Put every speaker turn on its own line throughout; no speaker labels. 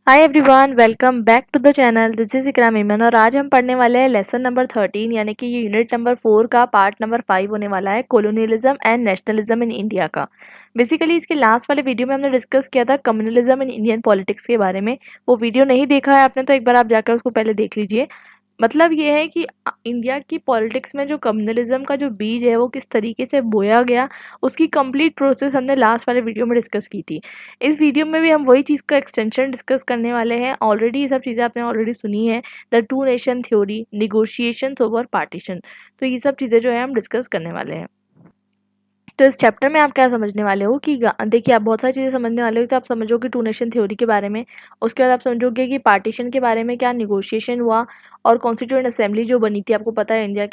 Hi everyone, welcome back to the channel. This is Ikram Iman और आज हम पढ़ने वाले हैं लेसन नंबर 13 यानी कि ये यूनिट नंबर 4 का पार्ट नंबर 5 होने वाला है, colonialism and nationalism in India का। बेसिकली इसके लास्ट वाले वीडियो में हमने डिस्कस किया था कम्युनलिज्म इन इंडियन पॉलिटिक्स के बारे में। वो वीडियो नहीं देखा है आपने तो एक बार आप जाकर उसको पहले देख लीजिए। मतलब ये है कि इंडिया की पॉलिटिक्स में जो कम्युनलिज्म का जो बीज है वो किस तरीके से बोया गया, उसकी कंप्लीट प्रोसेस हमने लास्ट वाले वीडियो में डिस्कस की थी। इस वीडियो में भी हम वही चीज़ का एक्सटेंशन डिस्कस करने वाले हैं। ऑलरेडी ये सब चीज़ें आपने ऑलरेडी सुनी है, the two nation theory, negotiation over partition. तो ये सब चीज़ें जो है हम डिस्कस करने वाले हैं। तो इस चैप्टर में आप क्या समझने वाले हो कि देखिए, आप बहुत सारी चीज़ें समझने वाले हो। तो आप समझोगे टू नेशन थ्योरी के बारे में, उसके बाद आप समझोगे कि पार्टीशन के बारे में क्या निगोशिएशन हुआ, और कॉन्स्टिट्यूएंट असेंबली जो बनी थी, आपको पता है इंडिया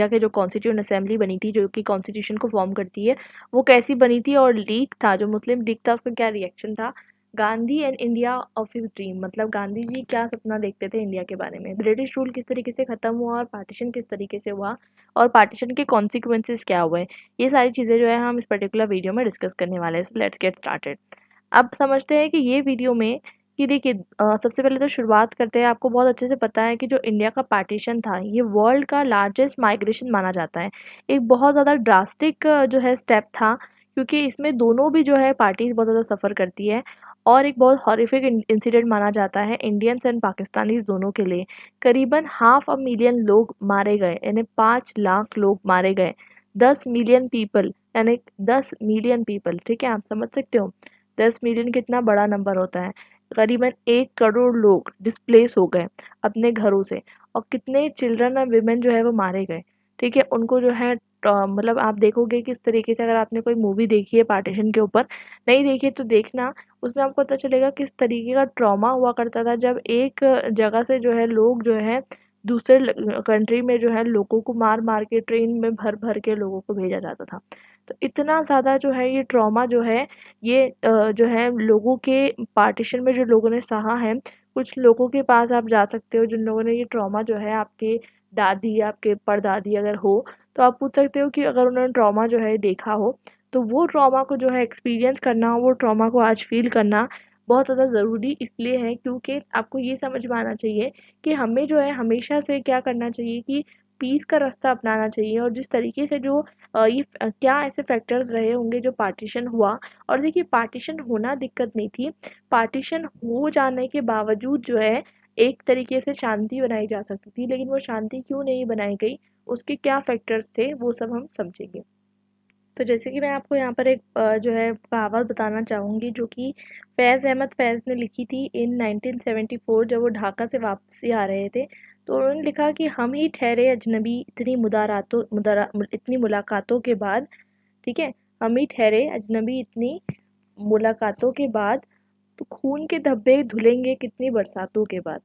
के जो कॉन्स्टिट्यूएंट असेंबली बनी थी जो कि कॉन्स्टिट्यूशन को फॉर्म करती है, वो कैसी बनी थी। और लीग था, जो मुस्लिम लीग था, उसका क्या रिएक्शन था। Gandhi and India of his dream, मतलब गांधी जी क्या सपना देखते थे इंडिया के बारे में। ब्रिटिश रूल किस तरीके से खत्म हुआ और पार्टीशन किस तरीके से हुआ, और पार्टीशन के कॉन्सिक्वेंसेस क्या हुए। ये सारी चीज़ें जो है हम इस पर्टिकुलर वीडियो में डिस्कस करने वाले हैं। So let's get started. अब समझते हैं कि ये वीडियो में कि देखिए, सबसे पहले तो शुरुआत करते हैं। आपको बहुत अच्छे से पता है कि जो इंडिया का पार्टीशन था, ये वर्ल्ड का लार्जेस्ट माइग्रेशन माना जाता है। एक बहुत ज़्यादा ड्रास्टिक जो है स्टेप था, क्योंकि इसमें दोनों भी जो है पार्टीज बहुत ज़्यादा सफ़र करती है। और एक बहुत हॉरिफिक इंसिडेंट माना जाता है इंडियंस एंड पाकिस्तानीज दोनों के लिए। करीबन 500,000 लोग मारे गए, यानी 5 लाख लोग मारे गए। 10 मिलियन पीपल, यानी 10 मिलियन पीपल, ठीक है, आप समझ सकते हो 10 मिलियन कितना बड़ा नंबर होता है। करीबन 1 करोड़ लोग डिस्प्लेस हो गए अपने घरों से, और कितने चिल्ड्रन और विमेन जो है वो मारे गए। ठीक है, उनको जो है मतलब आप देखोगे किस तरीके से, अगर आपने कोई मूवी देखी है पार्टीशन के ऊपर, नहीं देखी है तो देखना, उसमें आपको पता चलेगा किस तरीके का ट्रॉमा हुआ करता था जब एक जगह से जो है लोग जो है दूसरे कंट्री में जो है लोगों को मार मार के ट्रेन में भर भर के लोगों को भेजा जाता था। तो इतना ज़्यादा जो है ये ट्रॉमा जो है, ये जो है लोगों के पार्टीशन में जो लोगों ने सहा है। कुछ लोगों के पास आप जा सकते हो जिन लोगों ने ये ट्रॉमा जो है, आपके दादी, आपके परदादी अगर हो, तो आप पूछ सकते हो कि अगर उन्होंने ट्रॉमा जो है देखा हो, तो वो ट्रॉमा को जो है एक्सपीरियंस करना, वो ट्रॉमा को आज फ़ील करना बहुत ज़्यादा ज़रूरी इसलिए है, क्योंकि आपको ये समझ में आना चाहिए कि हमें जो है हमेशा से क्या करना चाहिए कि पीस का रास्ता अपनाना चाहिए। और जिस तरीके से जो क्या ऐसे फैक्टर्स रहे होंगे जो पार्टीशन हुआ। और देखिए, पार्टीशन होना दिक्कत नहीं थी, पार्टीशन हो जाने के बावजूद जो है एक तरीके से शांति बनाई जा सकती थी, लेकिन वो शांति क्यों नहीं बनाई गई, उसके क्या फैक्टर्स थे, वो सब हम समझेंगे। तो जैसे कि मैं आपको यहाँ पर एक जो है कहावत बताना चाहूँगी, जो कि फैज़ अहमद फैज़ ने लिखी थी इन 1974, जब वो ढाका से वापसी आ रहे थे। तो उन्होंने लिखा कि हम ही ठहरे अजनबी इतनी मुलाकातों के बाद। ठीक है, हम ही ठहरे अजनबी इतनी मुलाकातों के बाद, तो खून के धब्बे धुलेंगे कितनी बरसातों के बाद।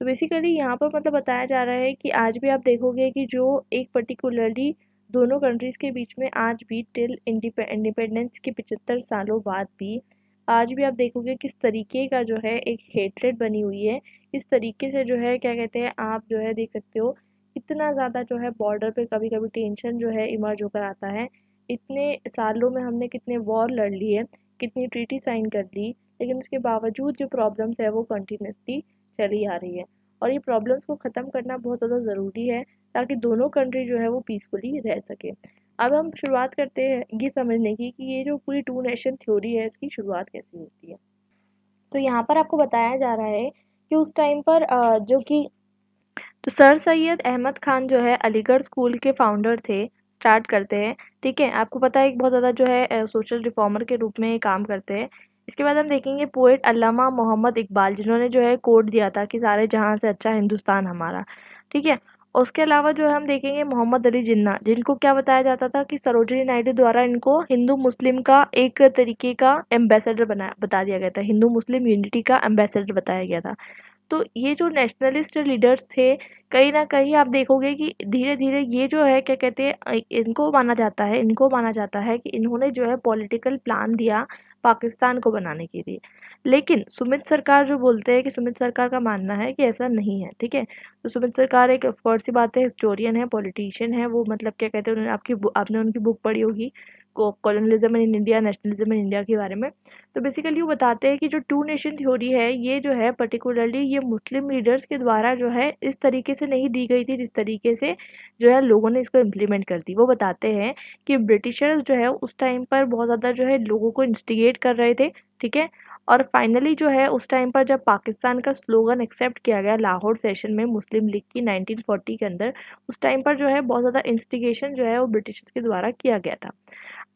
तो बेसिकली यहाँ पर मतलब बताया जा रहा है कि आज भी आप देखोगे कि जो एक पर्टिकुलरली दोनों कंट्रीज़ के बीच में आज भी टिल इंडिपेंडेंस के 75 सालों बाद भी आज भी आप देखोगे किस तरीके का जो है एक हेट्रेड बनी हुई है। इस तरीके से जो है क्या कहते हैं, आप जो है देख सकते हो कितना ज़्यादा जो है बॉर्डर पे कभी कभी टेंशन जो है इमर्ज होकर आता है। इतने सालों में हमने कितने वॉर लड़ लिए, कितनी ट्रीटी साइन कर ली, लेकिन उसके बावजूद जो प्रॉब्लम्स है वो कंटिन्यूसली चली आ रही है। और ये प्रॉब्लम्स को ख़त्म करना बहुत ज़्यादा ज़रूरी है, ताकि दोनों कंट्री जो है वो पीसफुली रह सके। अब हम शुरुआत करते हैं ये समझने की कि ये जो पूरी टू नेशन थ्योरी है, इसकी शुरुआत कैसे होती है। तो यहाँ पर आपको बताया जा रहा है कि उस टाइम पर जो कि तो सर सैयद अहमद खान जो है अलीगढ़ स्कूल के फाउंडर थे। स्टार्ट करते हैं। ठीक है, आपको पता है एक बहुत ज़्यादा जो है सोशल रिफॉर्मर के रूप में काम करते हैं। इसके बाद हम देखेंगे पोएट अल्लामा मोहम्मद इकबाल, जिन्होंने जो है कोट दिया था कि सारे जहां से अच्छा हिंदुस्तान हमारा। ठीक है, उसके अलावा जो है हम देखेंगे मोहम्मद अली जिन्ना, जिनको क्या बताया जाता था कि सरोजिनी नायडू द्वारा इनको हिंदू मुस्लिम का एक तरीके का एम्बेसडर बता दिया गया था, हिंदू मुस्लिम यूनिटी का एम्बेसडर बताया गया था। तो ये जो नेशनलिस्ट लीडर्स थे, कहीं न कहीं आप देखोगे कि धीरे-धीरे ये जो है क्या कहते हैं, इनको माना जाता है कि इन्होंने जो है पॉलिटिकल प्लान दिया पाकिस्तान को बनाने के लिए। लेकिन सुमित सरकार जो बोलते हैं कि सुमित सरकार का मानना है कि ऐसा नहीं है, ठीक है? तो सुमित सरकार एक ऑफ कोर्स सी बात है, हिस्टोरियन है, पॉलिटिशियन है, वो मतलब क्या कहते हैं, उन्होंने आपने उनकी बुक पढ़ी होगी, colonialism in India, nationalism in India के बारे में। तो बेसिकली वो बताते हैं कि जो टू नेशन थ्योरी है ये जो है पर्टिकुलरली ये मुस्लिम लीडर्स के द्वारा जो है इस तरीके से नहीं दी गई थी जिस तरीके से जो है लोगों ने इसको इम्प्लीमेंट कर दी। वो बताते हैं कि ब्रिटिशर्स जो है उस टाइम पर बहुत ज़्यादा जो है लोगों को इंस्टिगेट कर रहे थे, ठीक है। और फाइनली जो है उस टाइम पर जब पाकिस्तान का स्लोगन एक्सेप्ट किया गया लाहौर सेशन में मुस्लिम लीग की 1940 के अंदर, उस टाइम पर जो है बहुत ज़्यादा इंस्टिगेशन जो है वो ब्रिटिशर्स के द्वारा किया गया था।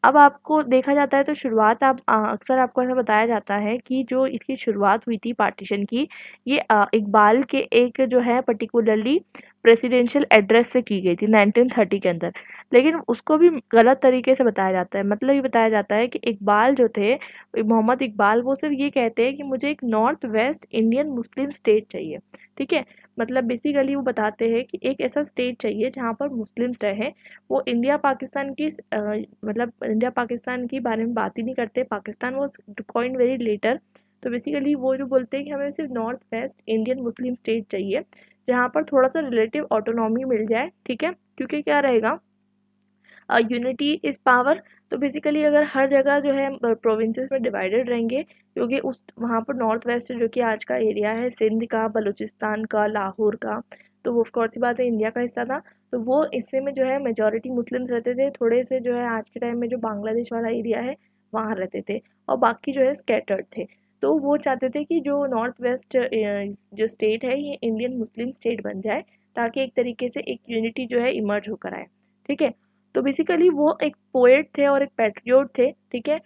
अब आपको देखा जाता है तो शुरुआत अक्सर आपको ऐसा बताया जाता है कि जो इसकी शुरुआत हुई थी पार्टीशन की, ये इकबाल के एक जो है पर्टिकुलरली प्रेसिडेंशियल एड्रेस से की गई थी 1930 के अंदर। लेकिन उसको भी गलत तरीके से बताया जाता है, मतलब ये बताया जाता है कि इकबाल जो थे, मोहम्मद इकबाल, वो सिर्फ ये कहते हैं कि मुझे एक north West Indian Muslim state चाहिए, ठीक है। मतलब बेसिकली वो बताते हैं कि एक ऐसा स्टेट चाहिए जहाँ पर मुस्लिम्स रहे। वो इंडिया पाकिस्तान की मतलब इंडिया पाकिस्तान के बारे में बात ही नहीं करते, Pakistan was defined very later. तो बेसिकली वो जो बोलते हैं कि हमें सिर्फ north West Indian Muslim state चाहिए जहाँ पर थोड़ा सा रिलेटिव ऑटोनॉमी मिल जाए, ठीक है। क्योंकि क्या रहेगा, यूनिटी इज़ पावर। तो बेसिकली अगर हर जगह जो है प्रोविंसेस में डिवाइडेड रहेंगे, क्योंकि उस वहाँ पर नॉर्थ वेस्ट जो कि आज का एरिया है सिंध का, बलूचिस्तान का, लाहौर का, तो वो ऑफ कोर्स सी बात है इंडिया का हिस्सा था। तो वो हिस्से में जो है मेजॉरिटी मुस्लिम्स रहते थे, थोड़े से जो है आज के टाइम में जो बांग्लादेश वाला एरिया है वहाँ रहते थे, और बाकी जो है स्कैटर्ड थे। तो वो चाहते थे कि जो नॉर्थ वेस्ट जो स्टेट है ये इंडियन मुस्लिम स्टेट बन जाए, ताकि एक तरीके से एक यूनिटी जो है इमर्ज होकर आए, ठीक है। तो बेसिकली वो एक पोएट थे और एक पैट्रियोट थे, ठीक है।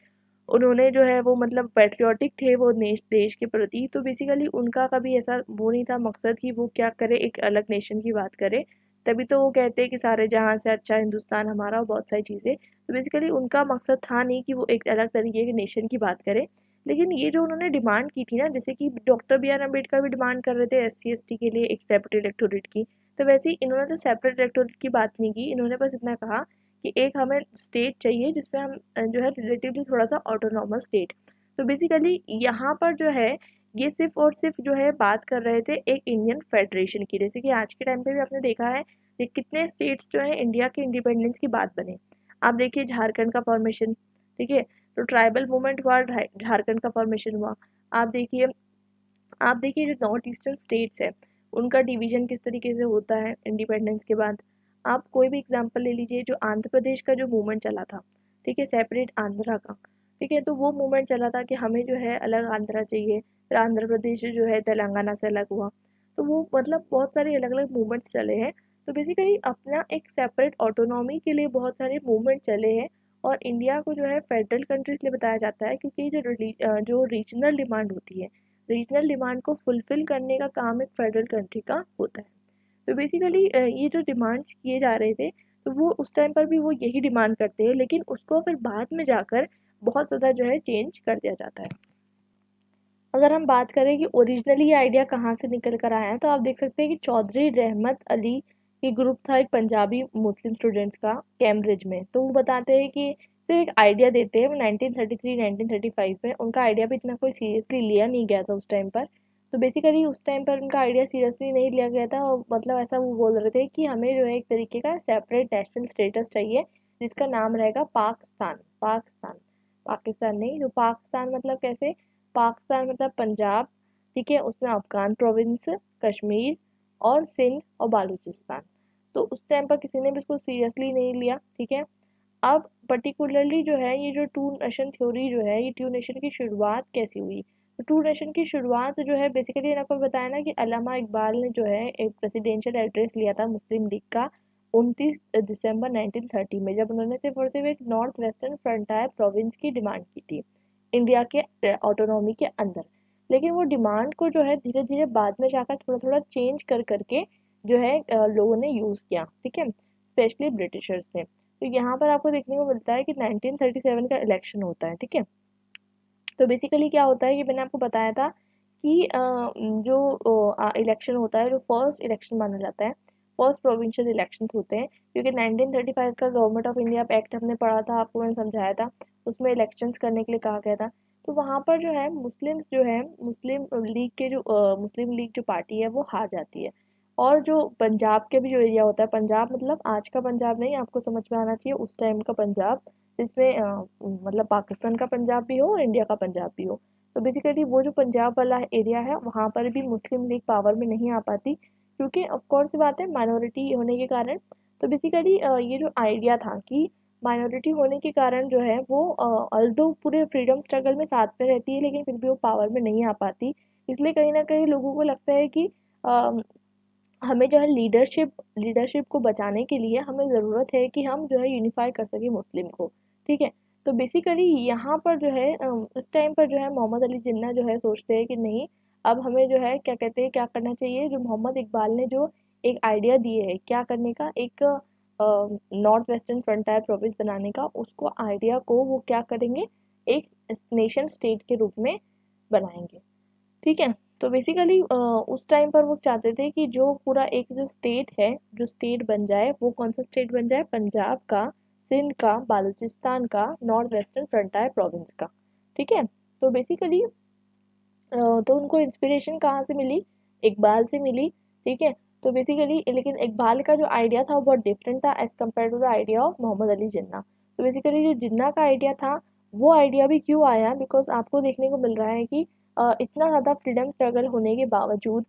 उन्होंने जो है वो मतलब पैट्रियोटिक थे वो देश के प्रति। तो बेसिकली उनका कभी ऐसा वो नहीं था मकसद कि वो क्या करे, एक अलग नेशन की बात करे। तभी तो वो कहते हैं कि सारे जहां से अच्छा हिंदुस्तान हमारा, और बहुत सारी चीज़ें। तो बेसिकली उनका मकसद था नहीं कि वो एक अलग तरीके के नेशन की बात करे। लेकिन ये जो उन्होंने डिमांड की थी ना, जैसे कि डॉक्टर बी आर अम्बेडकर भी डिमांड कर रहे थे SC ST के लिए एक सेपरेट इलेक्टोरेट की, तो वैसे ही इन्होंने तो सेपरेट इलेक्टोरेट की बात नहीं की। इन्होंने बस इतना कहा कि एक हमें स्टेट चाहिए जिसमें हम जो है रिलेटिवली थोड़ा सा ऑटोनॉमस स्टेट। तो बेसिकली यहाँ पर जो है ये सिर्फ और सिर्फ जो है बात कर रहे थे एक इंडियन फेडरेशन की। जैसे कि आज के टाइम पे भी आपने देखा है कि कितने स्टेट्स जो है इंडिया के इंडिपेंडेंस की बात बने। आप देखिए झारखंड का फॉर्मेशन, ठीक है। तो ट्राइबल मूवमेंट हुआ, झारखंड का फॉर्मेशन हुआ। आप देखिए आप देखिए जो नॉर्थ ईस्टर्न स्टेट्स है उनका डिवीजन किस तरीके से होता है इंडिपेंडेंस के बाद। आप कोई भी एग्जांपल ले लीजिए, जो आंध्र प्रदेश का जो मूवमेंट चला था, ठीक है, सेपरेट आंध्रा का, ठीक है। तो वो मूवमेंट चला था कि हमें जो है अलग आंध्रा चाहिए, फिर आंध्र प्रदेश जो है तेलंगाना से अलग हुआ। तो वो मतलब बहुत सारे अलग अलग मूवमेंट्स चले हैं। तो बेसिकली अपना एक सेपरेट ऑटोनॉमी के लिए बहुत सारे मूवमेंट चले हैं। और इंडिया को जो है फेडरल कंट्री इसलिए बताया जाता है क्योंकि जो रीजनल डिमांड होती है, रीजनल डिमांड को फुलफिल करने का काम एक फेडरल कंट्री का होता है। तो बेसिकली ये जो डिमांड्स किए जा रहे थे, तो वो उस टाइम पर भी वो यही डिमांड करते हैं, लेकिन उसको फिर बाद में जाकर बहुत ज़्यादा जो है चेंज कर दिया जाता है। अगर हम बात करें कि ओरिजिनली ये आइडिया कहाँ से निकल कर आया है, तो आप देख सकते हैं कि चौधरी रहमत अली की ग्रुप था एक पंजाबी मुस्लिम स्टूडेंट्स का कैम्ब्रिज में। तो वो बताते हैं कि सिर्फ एक आइडिया देते हैं। वो 1933-1935 में उनका आइडिया भी इतना कोई सीरियसली लिया नहीं गया था उस टाइम पर। तो बेसिकली उस टाइम पर उनका आइडिया सीरियसली नहीं लिया गया था, और मतलब ऐसा वो बोल रहे थे कि हमें जो है एक तरीके का सेपरेट नेशनल स्टेटस चाहिए जिसका नाम रहेगा पाकिस्तान। पाकिस्तान, पाकिस्तान नहीं, जो पाकिस्तान मतलब कैसे, पाकिस्तान मतलब पंजाब, ठीक है, उसमें अफगान प्रोविंस, कश्मीर और सिंध और बालूचिस्तान। तो उस टाइम पर किसी ने भी इसको सीरियसली नहीं लिया, ठीक है। अब पर्टिकुलरली जो है ये जो टू नेशन थ्योरी जो है, ये टू नेशन की शुरुआत कैसी हुई। तो टू नेशन की शुरुआत जो है बेसिकली आपको बताया ना कि अल्लामा इकबाल ने जो है एक प्रेसिडेंशियल एड्रेस लिया था मुस्लिम लीग का 29 दिसंबर 1930 में, जब उन्होंने सिर्फ और सिर्फ एक नॉर्थ वेस्टर्न फ्रंटायर प्रोविंस की डिमांड की थी इंडिया के ऑटोनॉमी के अंदर। लेकिन वो डिमांड को जो है धीरे धीरे बाद में जाकर थोड़ा थोड़ा चेंज कर करके जो है लोगों ने यूज़ किया, ठीक है, स्पेशली ब्रिटिशर्स ने। तो यहाँ पर आपको देखने को मिलता है कि 1937 का इलेक्शन होता है, ठीक है। तो बेसिकली क्या होता है, ये मैंने आपको बताया था कि जो इलेक्शन होता है, जो फर्स्ट इलेक्शन माना जाता है, फर्स्ट प्रोविंशियल इलेक्शंस होते हैं, क्योंकि 1935 का गवर्नमेंट ऑफ इंडिया एक्ट हमने पढ़ा था, आपको मैंने समझाया था, उसमें इलेक्शंस करने के लिए कहा गया था। तो वहाँ पर जो है मुस्लिम्स जो है मुस्लिम लीग जो पार्टी है वो हार जाती है। और जो पंजाब के भी जो एरिया होता है, पंजाब मतलब आज का पंजाब नहीं, आपको समझ में आना चाहिए उस टाइम का पंजाब, जिसमें मतलब पाकिस्तान का पंजाब भी हो और इंडिया का पंजाब भी हो। तो बेसिकली वो जो पंजाब वाला एरिया है वहाँ पर भी मुस्लिम लीग पावर में नहीं आ पाती, क्योंकि ऑफ कोर्स सी बात है माइनॉरिटी होने के कारण। तो बेसिकली ये जो आइडिया था कि माइनॉरिटी होने के कारण जो है वो अल्दो पूरे फ्रीडम स्ट्रगल में साथ में रहती है लेकिन फिर भी वो पावर में नहीं आ पाती। इसलिए कहीं ना कहीं लोगों को लगता है कि हमें जो है लीडरशिप को बचाने के लिए हमें ज़रूरत है कि हम जो है यूनिफाई कर सकें मुस्लिम को। ठीक है। तो बेसिकली यहाँ पर जो है इस टाइम पर जो है मोहम्मद अली जिन्ना जो है सोचते हैं कि नहीं, अब हमें जो है क्या कहते हैं क्या करना चाहिए। जो मोहम्मद इकबाल ने जो एक आइडिया दिए है क्या करने का, एक नॉर्थ वेस्टर्न फ्रंटायर प्रोविंस बनाने का, उसको आइडिया को वो क्या करेंगे, एक नेशन स्टेट के रूप में बनाएंगे। ठीक है। तो बेसिकली उस टाइम पर वो चाहते थे कि जो पूरा एक जो स्टेट है, जो स्टेट बन जाए, वो कौन सा स्टेट बन जाए, पंजाब का, सिंध का, बालूचिस्तान का, नॉर्थ वेस्टर्न फ्रंटायर प्रोविंस का। ठीक है। तो बेसिकली तो उनको इंस्पिरेशन कहाँ से मिली, इकबाल से मिली। ठीक है। तो बेसिकली लेकिन इकबाल का जो आइडिया था वो बहुत डिफरेंट था as compare to the idea of Mohammad Ali Jinnah. तो बेसिकली जो जिन्ना का आइडिया था वो आइडिया भी क्यों आया, बिकॉज आपको देखने को मिल रहा है कि इतना ज़्यादा फ्रीडम स्ट्रगल होने के बावजूद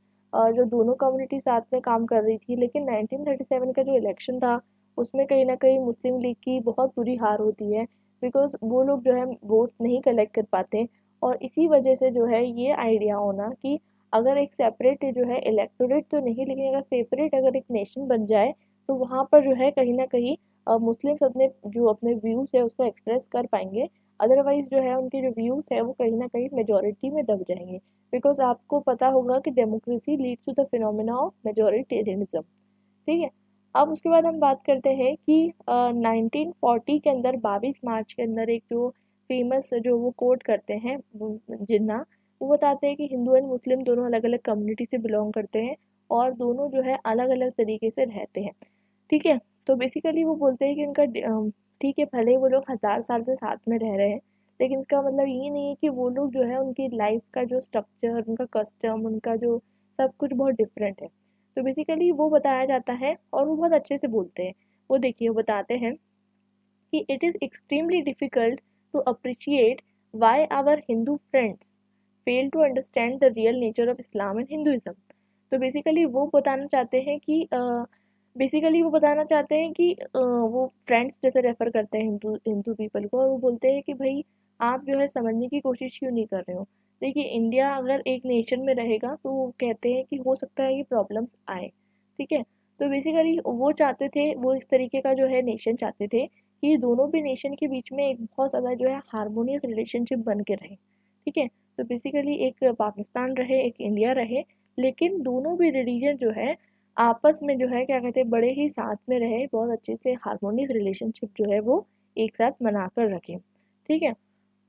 जो दोनों कम्युनिटी साथ में काम कर रही थी, लेकिन 1937 का जो इलेक्शन था उसमें कहीं ना कहीं मुस्लिम लीग की बहुत बुरी हार होती है, बिकॉज वो लोग जो है वोट नहीं कलेक्ट कर पाते। और इसी वजह से जो है ये आइडिया होना कि अगर एक सेपरेट जो है इलेक्टोरेट तो नहीं, लेकिन अगर सेपरेट अगर एक नेशन बन जाए तो वहाँ पर जो है कहीं ना कहीं मुस्लिम्स अपने व्यूज़ है उसको एक्सप्रेस कर पाएंगे। अदरवाइज जो है उनके जो व्यूज़ है वो कहीं ना कहीं मेजोरिटी में दब जाएंगे, बिकॉज आपको पता होगा कि democracy leads to the phenomena of majoritarianism. ठीक है। अब उसके बाद हम बात करते हैं कि 1940 के अंदर 22 मार्च के अंदर एक जो फेमस जो वो कोट करते हैं जिन्ना, वो बताते हैं कि हिंदू एंड मुस्लिम दोनों अलग अलग कम्युनिटी से बिलोंग करते हैं और दोनों जो है अलग अलग तरीके से रहते हैं। ठीक है। तो बेसिकली वो बोलते हैं कि उनका ठीक है भले ही वो लोग 1000 साल से साथ में रह रहे हैं, लेकिन इसका मतलब ये नहीं है कि वो लोग जो है उनकी लाइफ का जो स्ट्रक्चर, उनका कस्टम, उनका जो सब कुछ बहुत डिफरेंट है। तो बेसिकली वो बताया जाता है और वो बहुत अच्छे से बोलते हैं। वो देखिए वो बताते हैं कि it is extremely difficult to appreciate why our Hindu friends fail to understand the real nature of Islam and Hinduism. तो बेसिकली वो बताना चाहते हैं कि वो फ्रेंड्स जैसे रेफर करते हैं हिंदू हिंदू पीपल को, और वो बोलते हैं कि भाई आप जो है समझने की कोशिश क्यों नहीं कर रहे हो। देखिए इंडिया अगर एक नेशन में रहेगा तो वो कहते हैं कि हो सकता है कि प्रॉब्लम्स आए। ठीक है। तो बेसिकली वो चाहते थे, वो इस तरीके का जो है नेशन चाहते थे कि दोनों भी नेशन के बीच में एक बहुत ज़्यादा जो है हारमोनियस रिलेशनशिप बन के रहे। ठीक है। तो बेसिकली एक पाकिस्तान रहे, एक इंडिया रहे, लेकिन दोनों भी रिलीजन जो है आपस में जो है क्या कहते हैं बड़े ही साथ में रहे, बहुत अच्छे से हारमोनियस रिलेशनशिप जो है वो एक साथ मना कर रखें। ठीक है।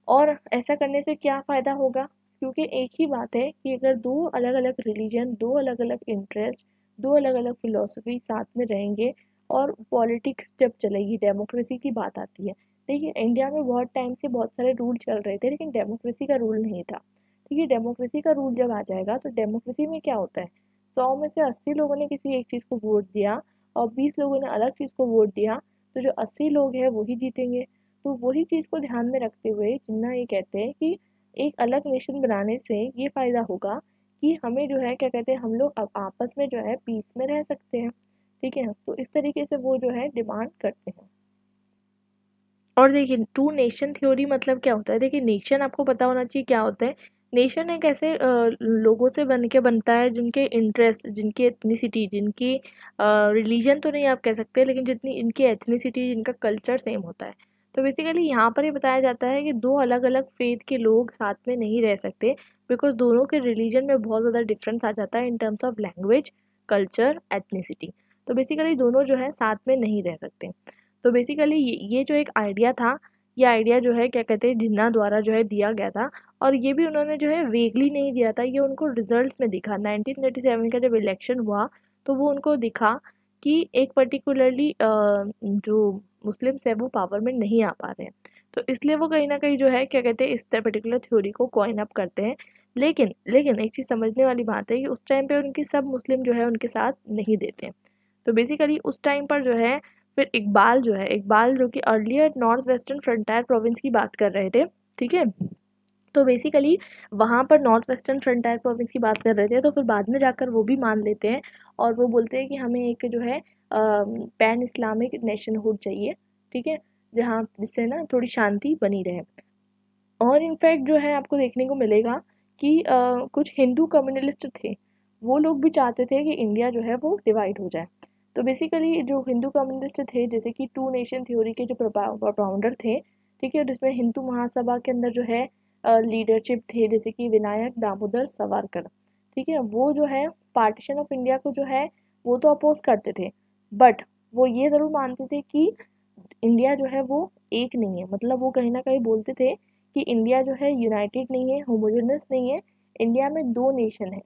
और ऐसा करने से क्या फ़ायदा होगा, क्योंकि एक ही बात है कि अगर दो अलग अलग रिलीजन, दो अलग अलग इंटरेस्ट, दो अलग अलग फिलोसफी साथ में रहेंगे और पॉलिटिक्स जब चलेगी, डेमोक्रेसी की बात आती है। देखिए इंडिया में बहुत टाइम से बहुत सारे रूल चल रहे थे लेकिन डेमोक्रेसी का रूल नहीं था। ठीक है। डेमोक्रेसी का रूल जब आ जाएगा तो डेमोक्रेसी में क्या होता है, 100 में से 80 लोगों ने किसी एक चीज़ को वोट दिया और 20 लोगों ने अलग चीज़ को वोट दिया, तो जो 80 लोग हैं वही जीतेंगे। तो वही चीज़ को ध्यान में रखते हुए जिन्ना ये कहते हैं कि एक अलग नेशन बनाने से ये फ़ायदा होगा कि हमें जो है क्या कहते हैं हम लोग अब आपस में जो है पीस में रह सकते हैं। ठीक है। तो इस तरीके से वो जो है डिमांड करते हैं। और देखिए टू नेशन थ्योरी मतलब क्या होता है, देखिए नेशन आपको पता होना चाहिए क्या होता है। नेशन एक ऐसे लोगों से बन के बनता है जिनके इंटरेस्ट, जिनकी एथनिसिटी, जिनकी रिलीजन तो नहीं आप कह सकते, लेकिन जितनी इनकी एथनिसिटी, जिनका कल्चर सेम होता है। तो बेसिकली यहाँ पर ये बताया जाता है कि दो अलग अलग फेथ के लोग साथ में नहीं रह सकते, बिकॉज दोनों के रिलीजन में बहुत ज़्यादा डिफरेंस आ जाता है in terms of language, culture, ethnicity. तो बेसिकली दोनों जो है साथ में नहीं रह सकते। तो बेसिकली ये जो एक आइडिया था, ये आइडिया जो है क्या कहते हैं जिन्ना द्वारा जो है दिया गया था। और ये भी उन्होंने जो है वेगली नहीं दिया था, ये उनको रिजल्ट्स में दिखा। 1937 का जब इलेक्शन हुआ तो वो उनको दिखा कि एक पर्टिकुलरली जो मुस्लिम्स है वो पावर में नहीं आ पा रहे हैं। तो इसलिए वो कहीं ना कहीं जो है क्या कहते हैं इस पर्टिकुलर थ्योरी को कॉइन अप करते हैं। लेकिन लेकिन एक चीज़ समझने वाली बात है कि उस टाइम पे उनकी सब मुस्लिम जो है उनके साथ नहीं देते। तो बेसिकली उस टाइम पर जो है फिर इकबाल जो है, इकबाल जो कि earlier north western frontier province की बात कर रहे थे, ठीक है। तो बेसिकली वहाँ पर नॉर्थ वेस्टर्न फ्रंटियर प्रोविंस की बात कर रहे थे, तो फिर बाद में जाकर वो भी मान लेते हैं और वो बोलते हैं कि हमें एक जो है पैन इस्लामिक नेशनहुड चाहिए, ठीक है, जहाँ जिससे ना थोड़ी शांति बनी रहे। और इनफैक्ट जो है आपको देखने को मिलेगा कि कुछ हिंदू कम्युनलिस्ट थे, वो लोग भी चाहते थे कि इंडिया जो है वो डिवाइड हो जाए। तो बेसिकली जो हिंदू कम्युनिस्ट थे, जैसे कि टू नेशन थ्योरी के जो प्रोपाउंडर थे, ठीक है, जिसमें हिंदू महासभा के अंदर जो है लीडरशिप थे, जैसे कि विनायक दामोदर सावरकर, ठीक है, वो जो है पार्टीशन ऑफ इंडिया को जो है वो तो अपोज करते थे, बट वो ये ज़रूर मानते थे कि इंडिया जो है वो एक नहीं है। मतलब वो कहीं ना कहीं बोलते थे कि इंडिया जो है यूनाइटेड नहीं है, होमोजेनस नहीं है। इंडिया में दो नेशन है,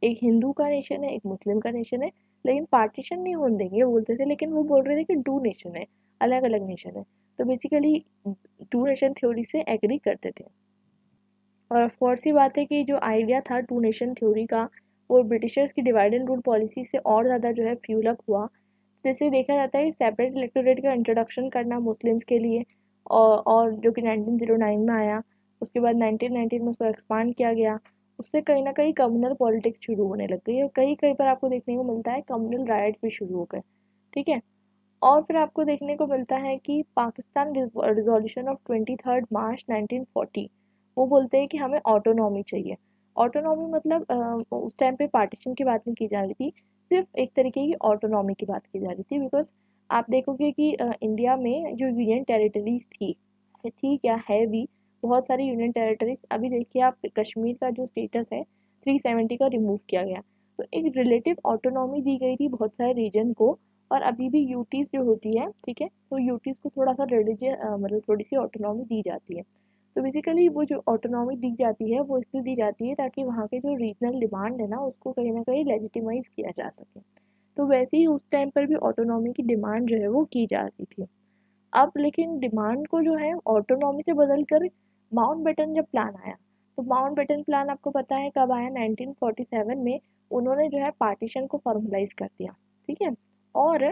एक हिंदू का नेशन है, एक मुस्लिम का नेशन है, लेकिन पार्टीशन नहीं होने देंगे बोलते थे। लेकिन वो बोल रहे थे कि टू नेशन है, अलग अलग नेशन है। तो बेसिकली टू नेशन थ्योरी से एग्री करते थे। और ऑफ कोर्स ही बात है कि जो आइडिया था टू नेशन थ्योरी का, वो ब्रिटिशर्स की डिवाइड एंड रूल पॉलिसी से और ज़्यादा जो है फ्यूल अप हुआ। जैसे देखा जाता है सेपरेट इलेक्टोरेट का इंट्रोडक्शन करना मुस्लिम्स के लिए, और जो कि 1909 में आया। उसके बाद 1919 में उसको एक्सपांड किया गया। उससे कहीं ना कहीं कम्युनल पॉलिटिक्स शुरू होने लग गई, और कई कई पर आपको देखने को मिलता है कम्युनल राइट्स भी शुरू हो गए, ठीक है। और फिर आपको देखने को मिलता है कि पाकिस्तान रिजोल्यूशन ऑफ 23 मार्च 1940, वो बोलते हैं कि हमें ऑटोनॉमी चाहिए। ऑटोनॉमी मतलब उस टाइम पे पार्टीशन की बात नहीं की जा रही थी, सिर्फ एक तरीके की ऑटोनॉमी की बात की जा रही थी। बिकॉज आप देखोगे कि इंडिया में जो यूनियन टेरिटरीज थी क्या है भी, बहुत सारी यूनियन टेरिटरीज। अभी देखिए आप, कश्मीर का जो स्टेटस है 370 का रिमूव किया गया, तो एक रिलेटिव ऑटोनॉमी दी गई थी बहुत सारे रीजन को। और अभी भी यूटीज जो होती है, ठीक है, तो यूटीज को थोड़ा सा रिलीजियस मतलब थोड़ी सी ऑटोनॉमी दी जाती है। तो बेसिकली वो जो ऑटोनॉमी दी जाती है वो इसलिए दी जाती है ताकि वहाँ के जो रीजनल डिमांड है ना, उसको कहीं ना कहीं लेजिटिमाइज किया जा सके। तो वैसे ही उस टाइम पर भी ऑटोनॉमी की डिमांड जो है वो की जा रही थी। अब लेकिन डिमांड को जो है ऑटोनॉमी से बदल कर माउंटबेटन जब प्लान आया, तो माउंटबेटन प्लान आपको पता है कब आया, 1947 में। उन्होंने जो है पार्टीशन को फॉर्मलाइज कर दिया, ठीक है। और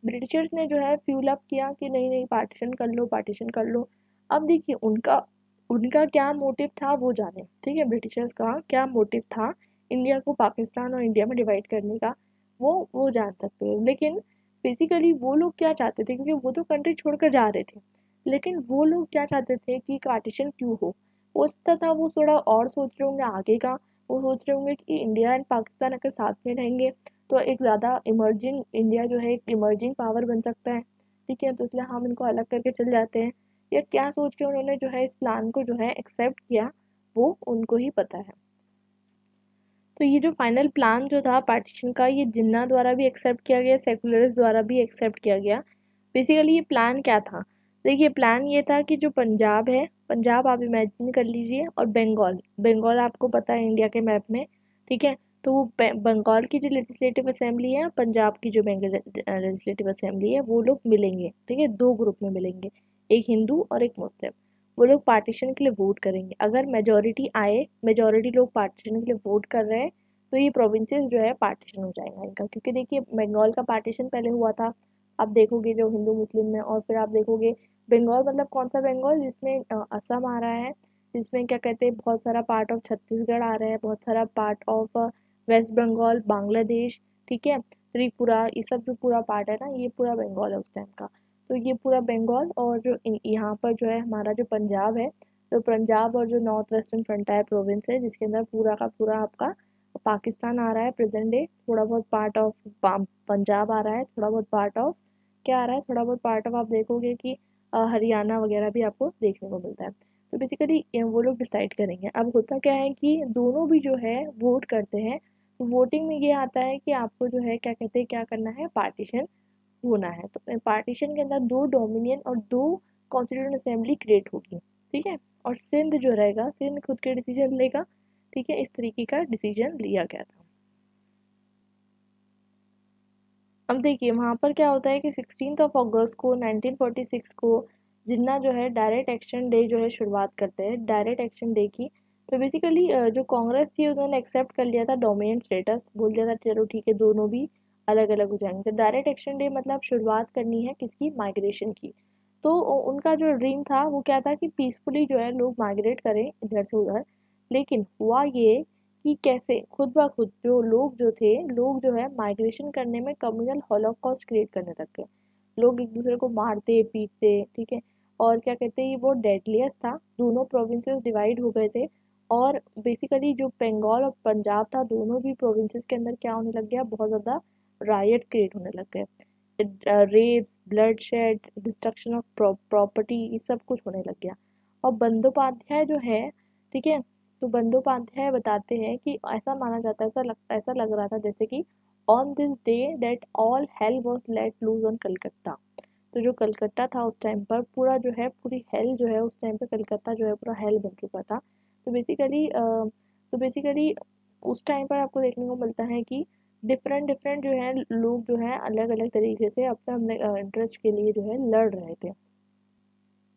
ब्रिटिशर्स ने जो है फ्यूल अप किया कि नहीं नहीं पार्टीशन कर लो, पार्टीशन कर लो। अब देखिए उनका उनका क्या मोटिव था वो जाने, ठीक है, ब्रिटिशर्स का क्या मोटिव था इंडिया को पाकिस्तान और इंडिया में डिवाइड करने का, वो जान सकते हैं। लेकिन बेसिकली वो लोग क्या चाहते थे, क्योंकि वो तो कंट्री छोड़कर जा रहे थे, लेकिन वो लोग क्या चाहते थे कि पार्टीशन क्यों हो सकता था वो थोड़ा और सोच रहे होंगे आगे का। वो सोच रहे होंगे कि इंडिया एंड पाकिस्तान अगर साथ में रहेंगे तो एक ज़्यादा इमर्जिंग इंडिया जो है एक इमर्जिंग पावर बन सकता है, ठीक है, तो इसलिए हम इनको अलग करके चल जाते हैं। या क्या सोच के उन्होंने जो है इस प्लान को जो है एक्सेप्ट किया, वो उनको ही पता है। तो ये जो फाइनल प्लान जो था पार्टीशन का, ये जिन्ना द्वारा भी एक्सेप्ट किया गया, सेकुलरिस्ट द्वारा भी एक्सेप्ट किया गया। बेसिकली ये प्लान क्या था, देखिए प्लान ये था कि जो पंजाब है, पंजाब आप इमेजिन कर लीजिए, और बंगाल, बंगाल आपको पता है इंडिया के मैप में, ठीक है। तो वो बंगाल की जो लेजिस्लेटिव असेंबली है, पंजाब की जो बंगाल लेजिस्लेटिव असेंबली है, वो लोग मिलेंगे, ठीक है, दो ग्रुप में मिलेंगे, एक हिंदू और एक मुस्लिम। वो लोग पार्टीशन के लिए वोट करेंगे। अगर मेजोरिटी आए, मेजोरिटी लोग पार्टीशन के लिए वोट कर रहे हैं, तो ये प्रोविंसेस जो है पार्टीशन हो जाएगा इनका। क्योंकि देखिए बंगाल का पार्टीशन पहले हुआ था, आप देखोगे जो हिंदू मुस्लिम में, और फिर आप देखोगे बंगाल मतलब कौन सा बंगाल, जिसमें असम आ रहा है, जिसमें क्या कहते हैं बहुत सारा पार्ट ऑफ छत्तीसगढ़ आ रहा है, बहुत सारा पार्ट ऑफ वेस्ट बंगाल, बांग्लादेश, ठीक है, त्रिपुरा, ये सब जो पूरा पार्ट है ना, ये पूरा बंगाल है उस टाइम का। तो ये पूरा बंगाल, और जो यहाँ पर जो है हमारा जो पंजाब है, तो पंजाब और जो नॉर्थ वेस्टर्न फ्रंटियर प्रोविंस है, जिसके अंदर पूरा का पूरा आपका पाकिस्तान आ रहा है प्रेजेंट डे, थोड़ा बहुत पार्ट ऑफ पंजाब आ रहा है, थोड़ा बहुत पार्ट ऑफ क्या आ रहा है, थोड़ा बहुत पार्ट ऑफ आप देखोगे कि हरियाणा वगैरह भी आपको देखने को मिलता है। तो बेसिकली वो लोग डिसाइड करेंगे। अब होता क्या है कि दोनों भी जो है वोट करते हैं, तो वोटिंग में ये आता है कि आपको जो है क्या कहते हैं क्या करना है, पार्टीशन होना है। तो पार्टीशन के अंदर दो डोमिनियन और दो कॉन्स्टिट्यूएंट असेंबली क्रिएट होगी, ठीक है। और सिंध जो रहेगा, सिंध खुद के डिसीजन लेगा, ठीक है, इस तरीके का डिसीजन लिया गया था। अब देखिए वहाँ पर क्या होता है कि 16 अगस्त को 1946 को जिन्ना जो है डायरेक्ट एक्शन डे जो है शुरुआत करते हैं, डायरेक्ट एक्शन डे की। तो बेसिकली जो कांग्रेस थी उन्होंने एक्सेप्ट कर लिया था डोमिनेंट स्टेटस, बोल दिया था चलो ठीक है दोनों भी अलग अलग हो जाएंगे। तो डायरेक्ट एक्शन डे मतलब शुरुआत करनी है किसकी, माइग्रेशन की। तो उनका जो ड्रीम था वो क्या था कि पीसफुली जो है लोग माइग्रेट करें इधर से उधर। लेकिन हुआ ये कि कैसे खुद ब खुद जो लोग जो है माइग्रेशन करने में कम्युनल हॉलोकॉस्ट क्रिएट करने लग गए। लोग एक दूसरे को मारते पीटते, ठीक है। और क्या कहते हैं, ये बहुत डेडलियस्ट था। दोनों प्रोविंसेस डिवाइड हो गए थे। और बेसिकली जो बंगाल और पंजाब था, दोनों भी प्रोविंसेस के अंदर क्या होने लग गया, बहुत ज़्यादा रायट क्रिएट होने लग गए। Rapes, bloodshed, destruction of property, ये सब कुछ होने लग गया। और बंदोपाध्याय जो है, ठीक है, तो बंदोपाध्याय बताते हैं कि ऐसा माना जाता है, ऐसा लग रहा था जैसे कि on this day that all hello was let lose on Calcutta. तो जो कलकत्ता था उस टाइम पर पूरा जो है, पूरी हेल जो है उस टाइम पे कलकत्ता जो है पूरा हेल बन चुका था। तो बेसिकली उस टाइम पर आपको देखने को मिलता है कि डिफरेंट डिफरेंट जो है लोग जो है अलग अलग तरीके से अपने अपने इंटरेस्ट के लिए जो है लड़ रहे थे।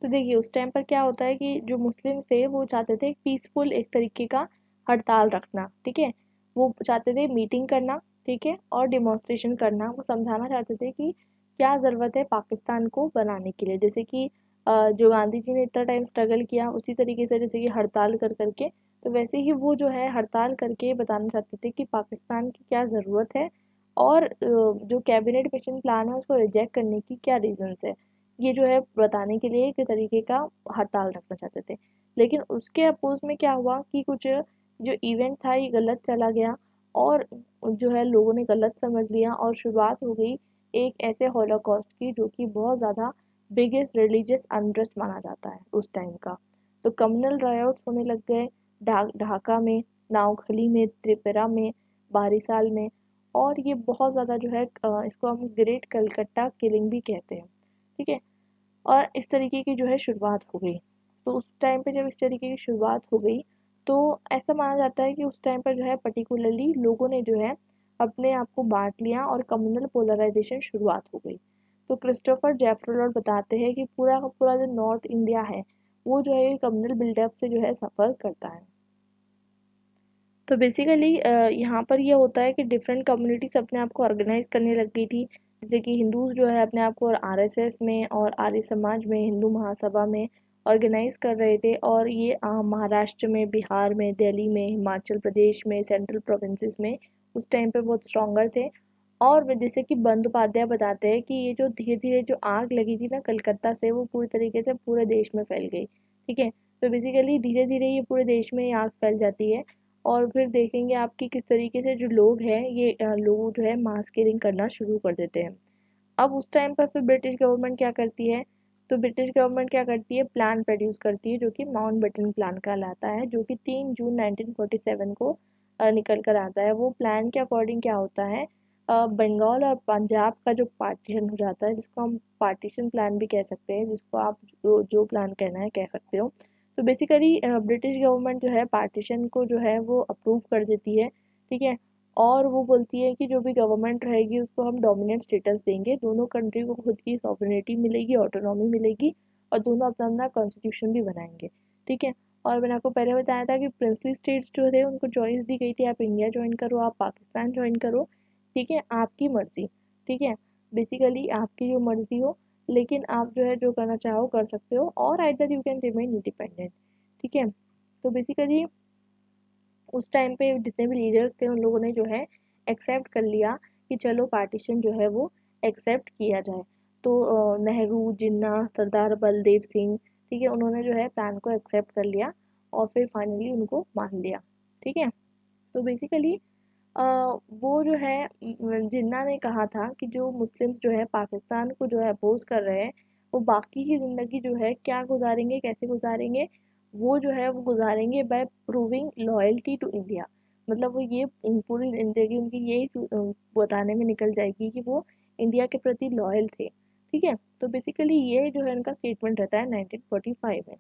तो देखिए उस टाइम पर क्या होता है कि जो मुस्लिम थे वो चाहते थे पीसफुल एक तरीके का हड़ताल रखना, ठीक है। वो चाहते थे मीटिंग करना, ठीक है, और डिमॉन्स्ट्रेशन करना। वो समझाना चाहते थे कि क्या ज़रूरत है पाकिस्तान को बनाने के लिए, जैसे कि जो गांधी जी ने इतना टाइम स्ट्रगल किया उसी तरीके से, जैसे कि हड़ताल कर करके, तो वैसे ही वो जो है हड़ताल करके बताना चाहते थे कि पाकिस्तान की क्या ज़रूरत है। और जो कैबिनेट मिशन प्लान है उसको रिजेक्ट करने की क्या रीजंस है, ये जो है बताने के लिए एक तरीके का हड़ताल रखना चाहते थे। लेकिन उसके अपोज में क्या हुआ कि कुछ जो इवेंट था ये गलत चला गया। और जो है लोगों ने गलत समझ लिया और शुरुआत हो गई एक ऐसे हॉलोकॉस्ट की जो कि बहुत ज़्यादा बिगेस्ट रिलीजियस अनरेस्ट माना जाता है उस टाइम का। तो कम्युनल रायोट्स होने लग गए ढाका में, नावखली में, त्रिपुरा में, बारिसाल में। और ये बहुत ज़्यादा जो है इसको हम ग्रेट कलकत्ता किलिंग भी कहते हैं, ठीक है। और इस तरीके की जो है शुरुआत हो गई। तो उस टाइम पे जब इस तरीके की शुरुआत हो गई तो ऐसा माना जाता है कि उस टाइम पर जो है पर्टिकुलरली लोगों ने जो है अपने आप को बांट लिया और कम्युनल पोलराइजेशन शुरुआत हो गई। तो क्रिस्टोफर जेफरोलॉट बताते हैं कि पूरा का पूरा जो नॉर्थ इंडिया है वो जो है कम्युनल बिल्डअप से जो है सफ़र करता है। तो बेसिकली यहाँ पर ये होता है कि डिफरेंट कम्युनिटीज अपने आप को ऑर्गेनाइज करने लग गई थी। जैसे कि हिंदूज जो है अपने आप को आरएसएस में और आर्य समाज में, हिंदू महासभा में ऑर्गेनाइज कर रहे थे। और ये महाराष्ट्र में, बिहार में, दिल्ली में, हिमाचल प्रदेश में, सेंट्रल प्रोविंसेस में उस टाइम पे बहुत स्ट्रॉन्गर थे। और जैसे कि बंदोपाध्याय बताते हैं कि ये जो धीरे धीरे जो आग लगी थी ना कलकत्ता से, वो पूरी तरीके से पूरे देश में फैल गई, ठीक है। तो बेसिकली धीरे धीरे ये पूरे देश में ये आग फैल जाती है। और फिर देखेंगे आप कि किस तरीके से जो लोग हैं ये लोग जो है मास किलिंग करना शुरू कर देते हैं। अब उस टाइम पर फिर ब्रिटिश गवर्नमेंट क्या करती है, तो ब्रिटिश गवर्नमेंट क्या करती है, प्लान प्रोड्यूस करती है जो कि माउंटबेटन प्लान कहलाता है, जो कि 3 जून 1947 को निकल कर आता है। वो प्लान के अकॉर्डिंग क्या होता है, बंगाल और पंजाब का जो पार्टीशन हो जाता है, जिसको हम पार्टीशन प्लान भी कह सकते हैं, जिसको आप जो प्लान कहना है कह सकते हो। तो बेसिकली ब्रिटिश गवर्नमेंट जो है पार्टीशन को जो है वो अप्रूव कर देती है, ठीक है। और वो बोलती है कि जो भी गवर्नमेंट रहेगी उसको हम डोमिनेंट स्टेटस देंगे, दोनों कंट्री को खुद की सॉवरेनिटी मिलेगी, ऑटोनॉमी मिलेगी, और दोनों अपना अपना कॉन्स्टिट्यूशन भी बनाएंगे, ठीक है। और मैंने आपको पहले बताया था कि प्रिंसली स्टेट्स जो थे उनको चॉइस दी गई थी, आप इंडिया ज्वाइन करो, आप पाकिस्तान ज्वाइन करो, ठीक है, आपकी मर्जी, ठीक है। बेसिकली आपकी जो मर्जी हो, लेकिन आप जो है जो करना चाहो कर सकते हो, और either you can remain independent, ठीक है। तो बेसिकली उस टाइम पे जितने भी लीडर्स थे उन लोगों ने जो है एक्सेप्ट कर लिया कि चलो पार्टीशन जो है वो एक्सेप्ट किया जाए। तो नेहरू, जिन्ना, सरदार बलदेव सिंह, ठीक है, उन्होंने जो है प्लान को एक्सेप्ट कर लिया और फिर फाइनली उनको मान लिया, ठीक है। तो बेसिकली वो जो है जिन्ना ने कहा था कि जो मुस्लिम्स जो है पाकिस्तान को जो है अपोज कर रहे हैं, वो बाकी की ज़िंदगी जो है क्या गुजारेंगे, कैसे गुजारेंगे, वो जो है वो गुजारेंगे by proving loyalty to India. मतलब वो ये पूरी ज़िंदगी उनकी यही बताने में निकल जाएगी कि वो इंडिया के प्रति लॉयल थे, ठीक है। तो बेसिकली ये जो है उनका स्टेटमेंट रहता है 1945 में।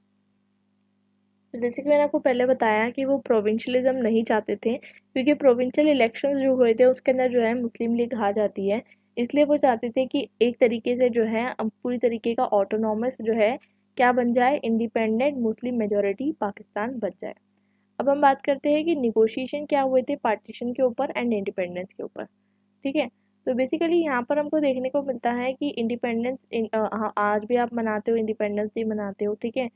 तो जैसे कि मैंने आपको पहले बताया कि वो प्रोविंशियलिज्म नहीं चाहते थे, क्योंकि प्रोविंशियल इलेक्शंस जो हुए थे उसके अंदर जो है मुस्लिम लीग हार जाती है। इसलिए वो चाहते थे कि एक तरीके से जो है अब पूरी तरीके का ऑटोनॉमस जो है क्या बन जाए, इंडिपेंडेंट मुस्लिम मेजोरिटी पाकिस्तान बन जाए। अब हम बात करते हैं कि निगोशिएशन क्या हुए थे पार्टीशन के ऊपर एंड इंडिपेंडेंस के ऊपर, ठीक है। तो बेसिकली यहाँ पर हमको देखने को मिलता है कि इंडिपेंडेंस आज भी आप मनाते हो, इंडिपेंडेंस डे मनाते हो, ठीक है,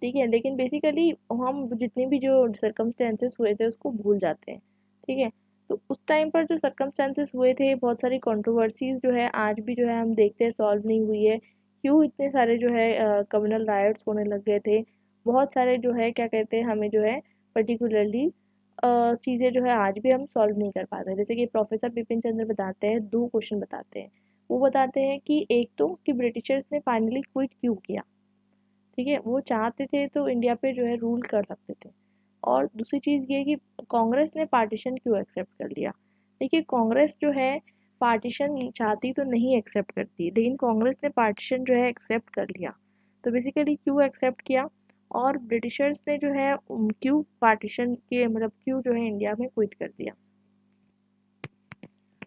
ठीक है, लेकिन बेसिकली हम जितने भी जो सर्कमस्टेंसेस हुए थे उसको भूल जाते हैं, ठीक है। तो उस टाइम पर जो सर्कमस्टेंसेस हुए थे, बहुत सारी कंट्रोवर्सीज जो है आज भी जो है हम देखते हैं सॉल्व नहीं हुई है। क्यों इतने सारे जो है कम्युनल राइट्स होने लग गए थे, बहुत सारे जो है क्या कहते हैं हमें जो है पर्टिकुलरली चीज़ें जो है आज भी हम सॉल्व नहीं कर पाते। जैसे कि प्रोफेसर बिपिन चंद्र बताते हैं, दो क्वेश्चन बताते हैं। वो बताते हैं कि एक तो कि ब्रिटिशर्स ने फाइनली क्विट क्यों किया, ठीक है, वो चाहते थे तो इंडिया पे जो है रूल कर सकते थे। और दूसरी चीज़ ये कि कांग्रेस ने पार्टीशन क्यों एक्सेप्ट कर लिया। देखिए कांग्रेस जो है पार्टीशन चाहती तो नहीं एक्सेप्ट करती, लेकिन कांग्रेस ने पार्टीशन जो है एक्सेप्ट कर लिया। तो बेसिकली क्यों एक्सेप्ट किया, और ब्रिटिशर्स ने जो है क्यों पार्टीशन के मतलब क्यों जो है इंडिया में क्विट कर दिया।